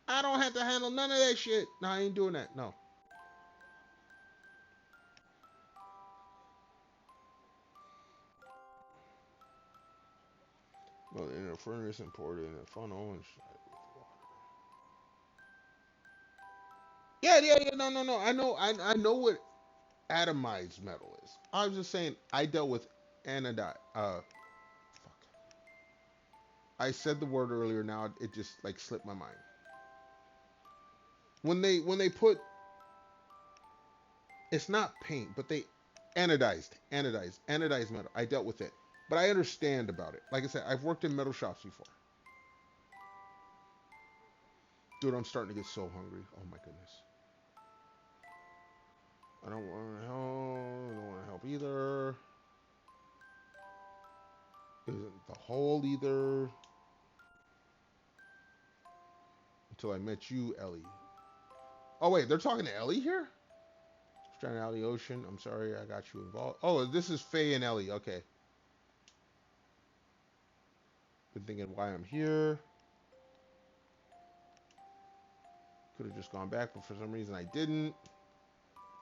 I don't have to handle none of that shit. No, I ain't doing that. No. Well, the inner furnace imported in a funnel and shit with water. Yeah. No. I know what atomized metal is. I was just saying I dealt with anodized. Fuck. I said the word earlier. Now it just like slipped my mind. When they put, it's not paint, but they anodized metal. I dealt with it, but I understand about it. Like I said, I've worked in metal shops before. Dude, I'm starting to get so hungry. Oh my goodness. I don't want to help. I don't want to help either. Isn't the hole either. Until I met you, Ellie. Oh wait, they're talking to Ellie here? Stranded out of the ocean. I'm sorry, I got you involved. Oh, this is Faye and Ellie. Okay. Been thinking why I'm here. Could have just gone back, but for some reason I didn't.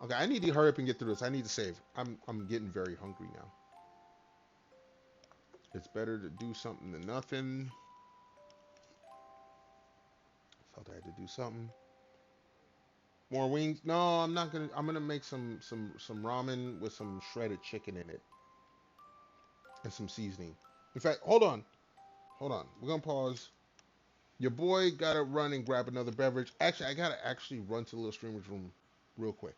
Okay, I need to hurry up and get through this. I need to save. I'm getting very hungry now. It's better to do something than nothing. Felt I had to do something. More wings? No, I'm not gonna. I'm gonna make some ramen with some shredded chicken in it and some seasoning. In fact, hold on. We're gonna pause. Your boy gotta run and grab another beverage. Actually, I gotta actually run to the little streamer's room real quick.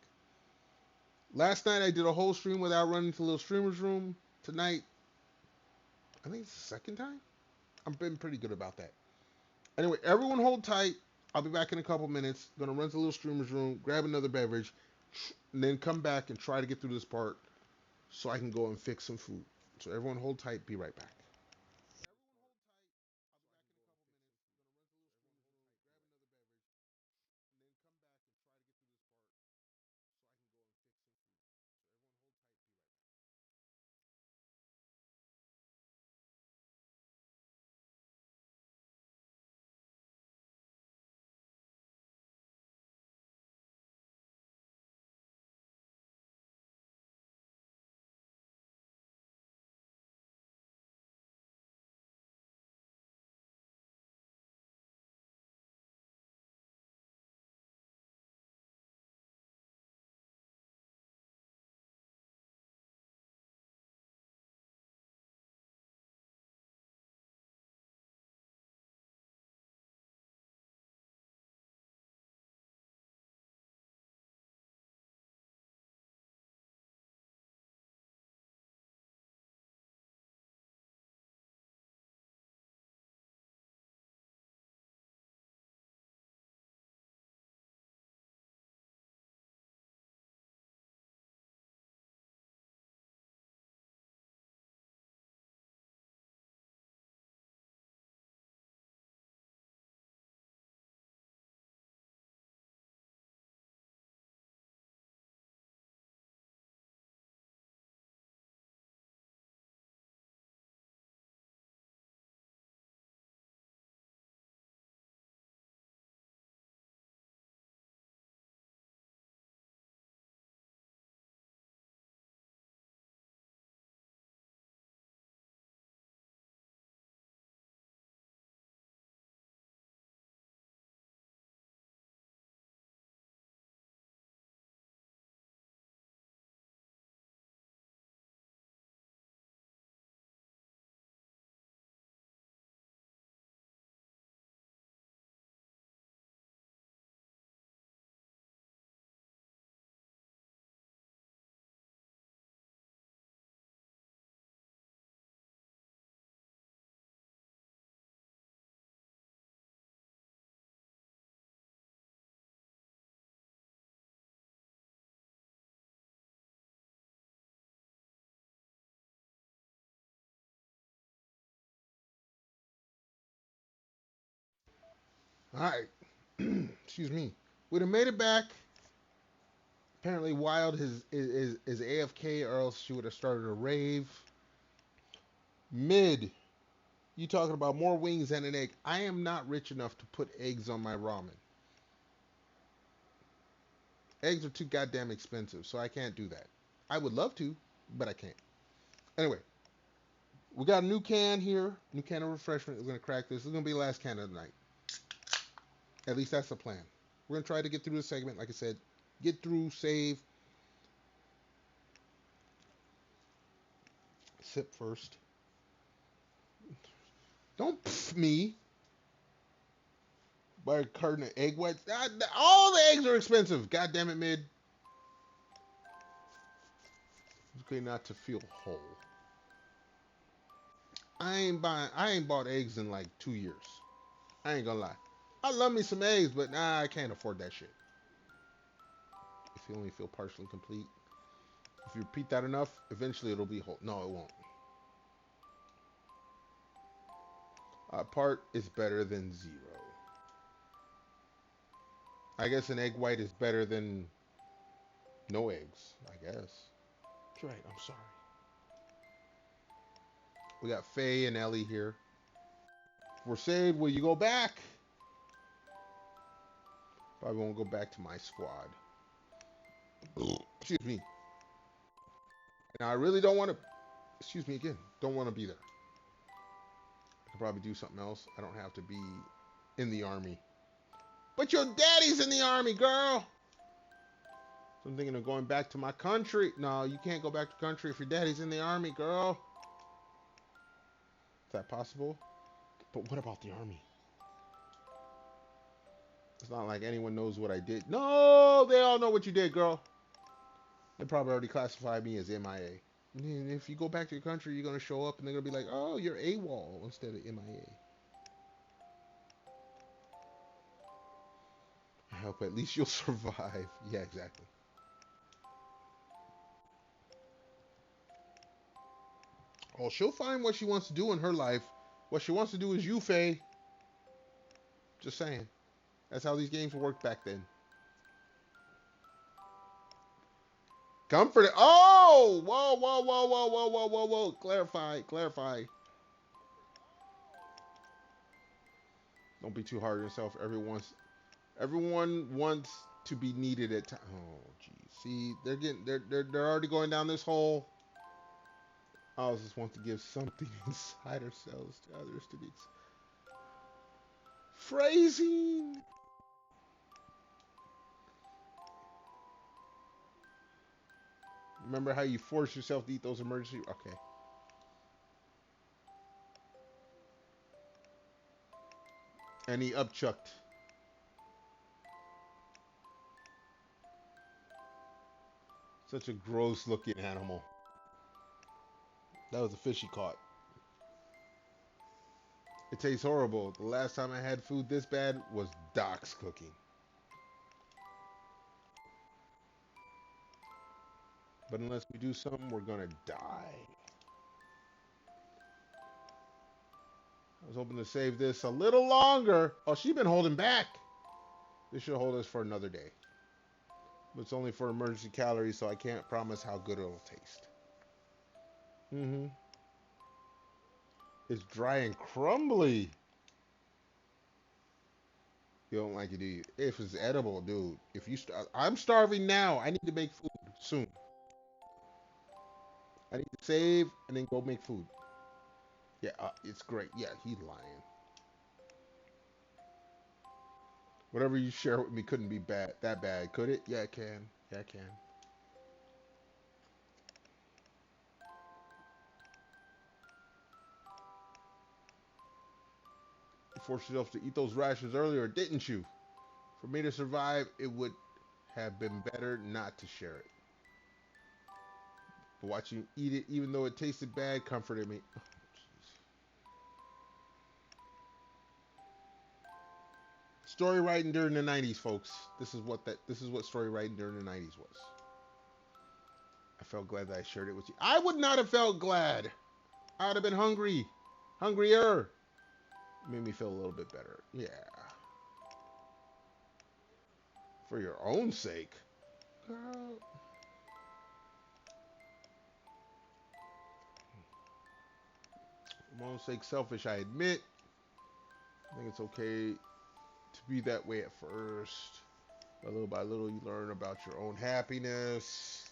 Last night I did a whole stream without running to the little streamer's room. Tonight, I think it's the second time. I've been pretty good about that. Anyway, everyone hold tight. I'll be back in a couple minutes. Gonna run to the little streamer's room, grab another beverage, and then come back and try to get through this part so I can go and fix some food. So everyone hold tight. Be right back. All right. Excuse me. We'd have made it back. Apparently, Wild is AFK, or else she would have started a rave. Mid, you talking about more wings and an egg? I am not rich enough to put eggs on my ramen. Eggs are too goddamn expensive, so I can't do that. I would love to, but I can't. Anyway, we got a new can here, new can of refreshment. We're gonna crack this. This is gonna be the last can of the night. At least that's the plan. We're gonna try to get through the segment, like I said. Get through, save, sip first. Don't pff me. Buy a carton of egg whites. All the eggs are expensive. God damn it, mid. It's okay not to feel whole. I ain't bought eggs in like 2 years. I ain't gonna lie. I love me some eggs, but nah, I can't afford that shit. If you only feel partially complete. If you repeat that enough, eventually it'll be whole. No, it won't. Part is better than zero. I guess an egg white is better than no eggs. I guess. That's right. I'm sorry. We got Faye and Ellie here. If we're saved, will you go back? Probably won't go back to my squad. Excuse me. And I really don't want to. Excuse me again. Don't want to be there. I could probably do something else. I don't have to be in the army. But your daddy's in the army, girl. So I'm thinking of going back to my country. No, you can't go back to country if your daddy's in the army, girl. Is that possible? But what about the army? It's not like anyone knows what I did. No, they all know what you did, girl. They probably already classified me as MIA. And if you go back to your country, you're gonna show up and they're gonna be like, "Oh, you're AWOL instead of MIA." I hope at least you'll survive. Yeah, exactly. Oh, she'll find what she wants to do in her life. What she wants to do is you, Faye. Just saying. That's how these games worked back then. Comfort. Oh, whoa, whoa, whoa, whoa, whoa, whoa, whoa, whoa. Clarify, clarify. Don't be too hard on yourself. Everyone wants to be needed at times. Oh, geez. See, they're already going down this hole. I just want to give something inside ourselves to others to be phrasing. Remember how you force yourself to eat those emergency? Okay. And he upchucked. Such a gross looking animal. That was a fish he caught. It tastes horrible. The last time I had food this bad was Doc's cooking. But unless we do something, we're gonna die. I was hoping to save this a little longer. Oh, she's been holding back. This should hold us for another day. But it's only for emergency calories, so I can't promise how good it'll taste. Mm-hmm. It's dry and crumbly. You don't like it, do you? If it's edible, dude. If you, I'm starving now. I need to make food soon. I need to save and then go make food. Yeah, it's great. Yeah, he's lying. Whatever you share with me couldn't be bad. That bad, could it? Yeah, it can. Yeah, it can. You forced yourself to eat those rations earlier, didn't you? For me to survive, it would have been better not to share it. But watching you eat it, even though it tasted bad, comforted me. Oh, story writing during the '90s, folks. This is what story writing during the '90s was. I felt glad that I shared it with you. I would not have felt glad. I would have been hungry, hungrier. It made me feel a little bit better. Yeah, for your own sake, girl. For my own sake, selfish. I admit. I think it's okay to be that way at first. But little by little, you learn about your own happiness.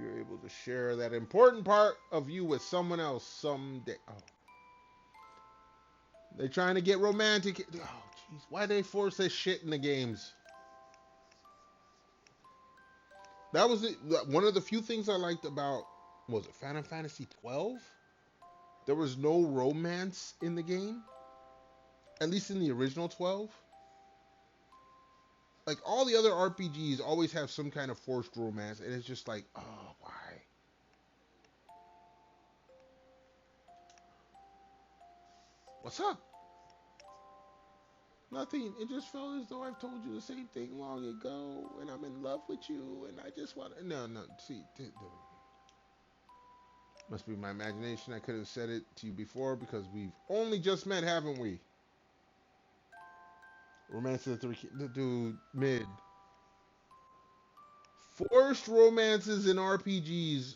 You're able to share that important part of you with someone else someday. Oh, they're trying to get romantic. Oh, jeez, why they force this shit in the games? That was it. One of the few things I liked about, was it Final Fantasy 12? There was no romance in the game, at least in the original 12. Like all the other RPGs always have some kind of forced romance, and it's just like, oh, why? What's up? Nothing. It just felt as though I've told you the same thing long ago, and I'm in love with you, and I just want to. No, no. See, must be my imagination. I could have said it to you before because we've only just met, haven't we? Romance of the three, dude, mid. Forced romances in RPGs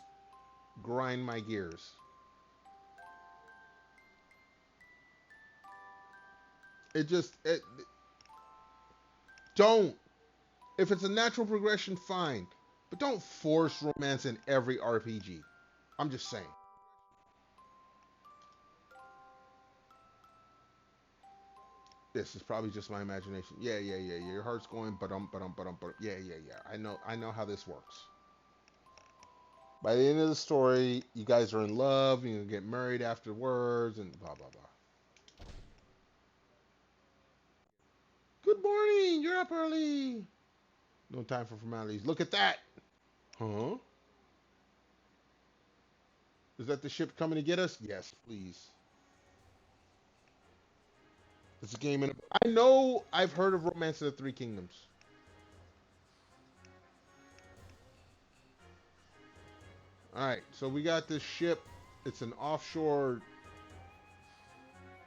grind my gears. It don't. If it's a natural progression, fine, but don't force romance in every RPG. I'm just saying. This is probably just my imagination. Yeah, yeah, yeah, yeah. Your heart's going, but yeah, yeah, yeah. I know how this works. By the end of the story, you guys are in love, and you get married afterwards, and blah blah blah. Good morning. You're up early. No time for formalities. Look at that. Huh? Is that the ship coming to get us? Yes, please. It's a game in. I know. I've heard of Romance of the Three Kingdoms. All right, so we got this ship. It's an offshore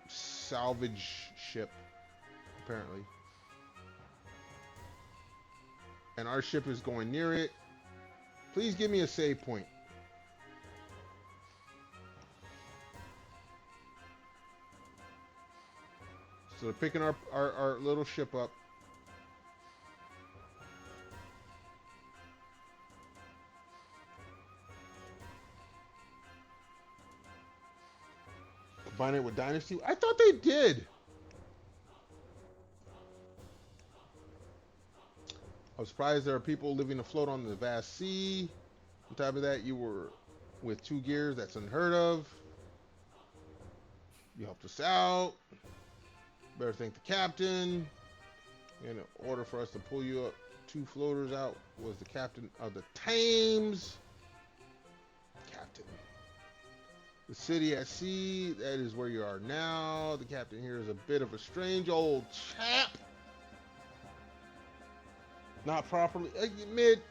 salvage ship, apparently, and our ship is going near it. Please give me a save point. So they're picking our little ship up. Combine it with Dynasty. I thought they did. I was surprised there are people living afloat on the vast sea. On top of that, you were with two gears. That's unheard of. You helped us out. Better thank the captain. In order for us to pull you up, two floaters out was the captain of the Thames. Captain. The city at sea, that is where you are now. The captain here is a bit of a strange old chap. Not properly. Mid.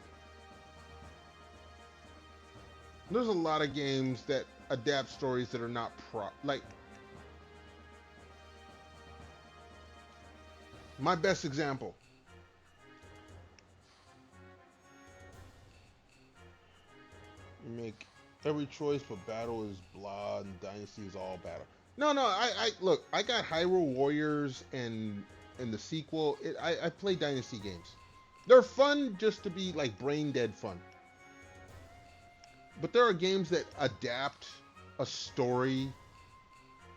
There's a lot of games that adapt stories that are not like my best example. You make every choice, but battle is blah, and dynasty is all battle. No, no. I look. I got Hyrule Warriors and the sequel. I play dynasty games. They're fun just to be like brain dead fun. But there are games that adapt a story,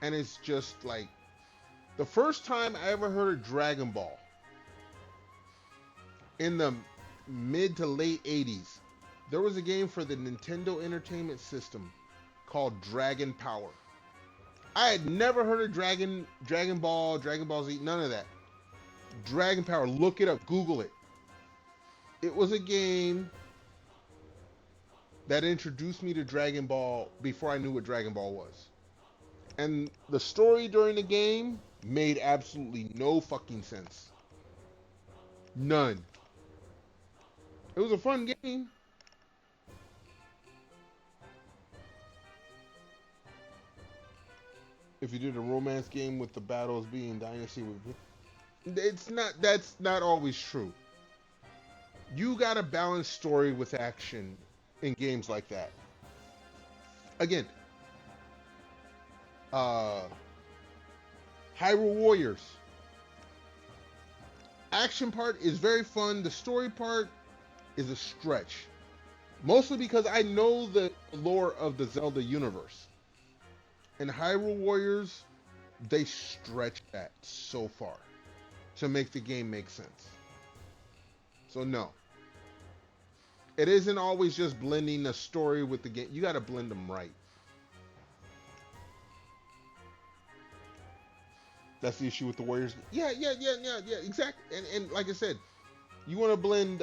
and it's just like the first time I ever heard of Dragon Ball in the mid to late 80s, there was a game for the Nintendo Entertainment System called Dragon Power. I had never heard of Dragon Ball, Dragon Ball Z, none of that. Dragon Power, look it up, Google it. It was a game that introduced me to Dragon Ball before I knew what Dragon Ball was. And the story during the game made absolutely no fucking sense. None. It was a fun game. If you did a romance game with the battles being dynasty, it's not. That's not always true. You got to balance story with action in games like that. Again, uh, Hyrule Warriors. Action part is very fun. The story part is a stretch. Mostly because I know the lore of the Zelda universe. In Hyrule Warriors, they stretch that so far to make the game make sense. So no. It isn't always just blending the story with the game. You got to blend them right. That's the issue with the Warriors. Yeah, yeah, yeah, yeah, yeah, exactly. And like I said, you want to blend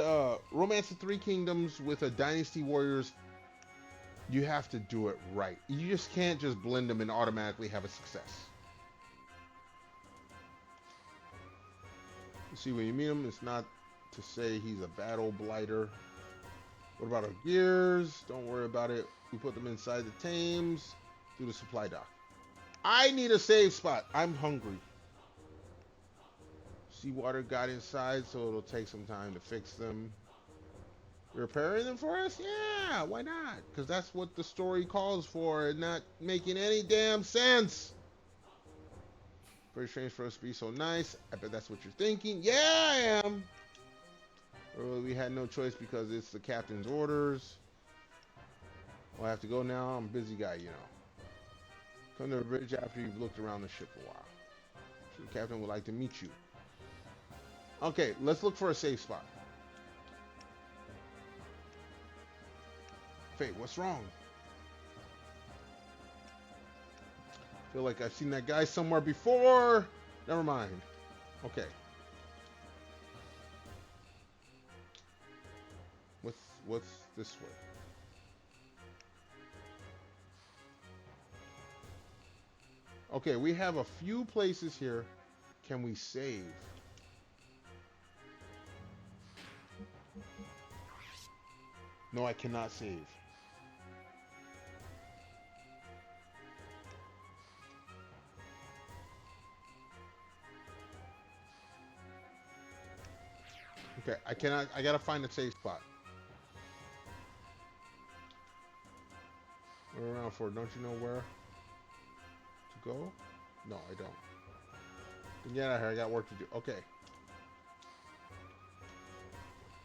Romance of Three Kingdoms with a Dynasty Warriors, you have to do it right. You just can't just blend them and automatically have a success. You see, when you meet him, it's not to say he's a battle blighter. What about our gears? Don't worry about it. We put them inside the Thames through the supply dock. I need a save spot. I'm hungry. Seawater got inside, so it'll take some time to fix them. You're repairing them for us? Yeah, why not? Because that's what the story calls for, and not making any damn sense. Very strange for us to be so nice. I bet that's what you're thinking. Yeah, I am. Well, we had no choice because it's the captain's orders. Well, I have to go now. I'm a busy guy, you know. Come to the bridge after you've looked around the ship a while. The captain would like to meet you. Okay, let's look for a safe spot. Fate, what's wrong? Feel like I've seen that guy somewhere before. Never mind. Okay. What's this way? Okay, we have a few places here. Can we save? No, I cannot save. Okay, I cannot. I gotta find a safe spot. We're around for. Don't you know where to go? No, I don't. Then get out of here. I got work to do. Okay.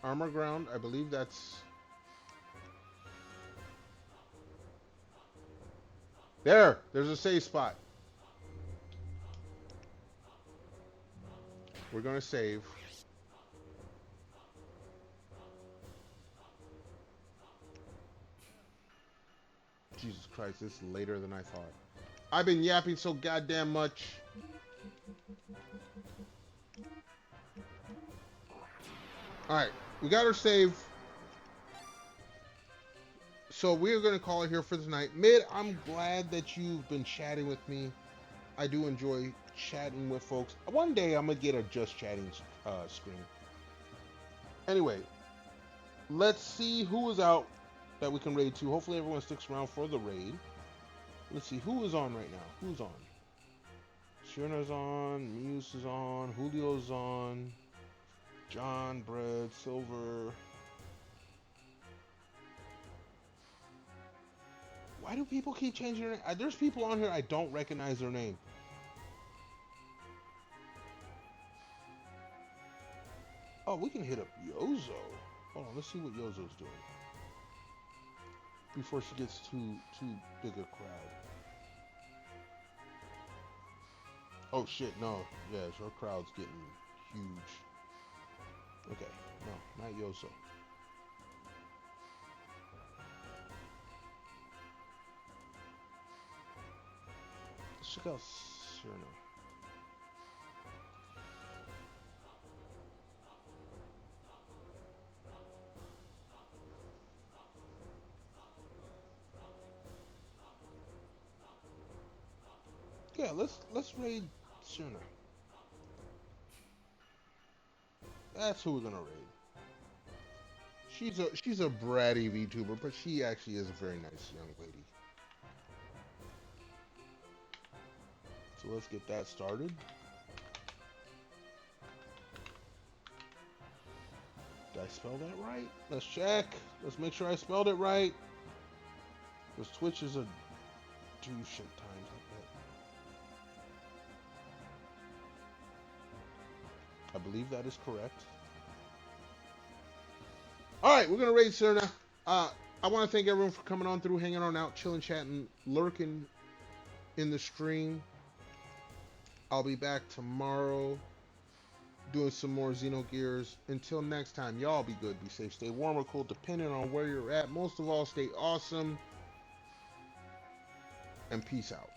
Armor ground. I believe that's. There. There's a safe spot. We're gonna save. Jesus Christ, this is later than I thought. I've been yapping so goddamn much. Alright, we got our save. So we're going to call it here for tonight. Mid, I'm glad that you've been chatting with me. I do enjoy chatting with folks. One day I'm going to get a just chatting screen. Anyway, let's see who is out that we can raid to. Hopefully everyone sticks around for the raid. Let's see who is on right now. Who's on? Shirna's on. Muse is on. Julio's on. John, Bread, Silver. Why do people keep changing their name? There's people on here I don't recognize their name. Oh, we can hit up Yozo. Hold on, let's see what Yozo's doing before she gets too big a crowd. Oh shit, no. Yes, her crowd's getting huge. Okay, no, not Yozo. Let's check out Serna. Yeah, let's raid Serna. That's who we're gonna raid. She's a bratty VTuber, but she actually is a very nice young lady. So let's get that started. Did I spell that right? Let's check. Let's make sure I spelled it right. Because Twitch is a douche at times like that. I believe that is correct. Alright, we're going to raid Serna. I want to thank everyone for coming on through, hanging on out, chilling, chatting, lurking in the stream. I'll be back tomorrow doing some more Xenogears. Until next time, y'all be good, be safe, stay warm or cool, depending on where you're at. Most of all, stay awesome. And peace out.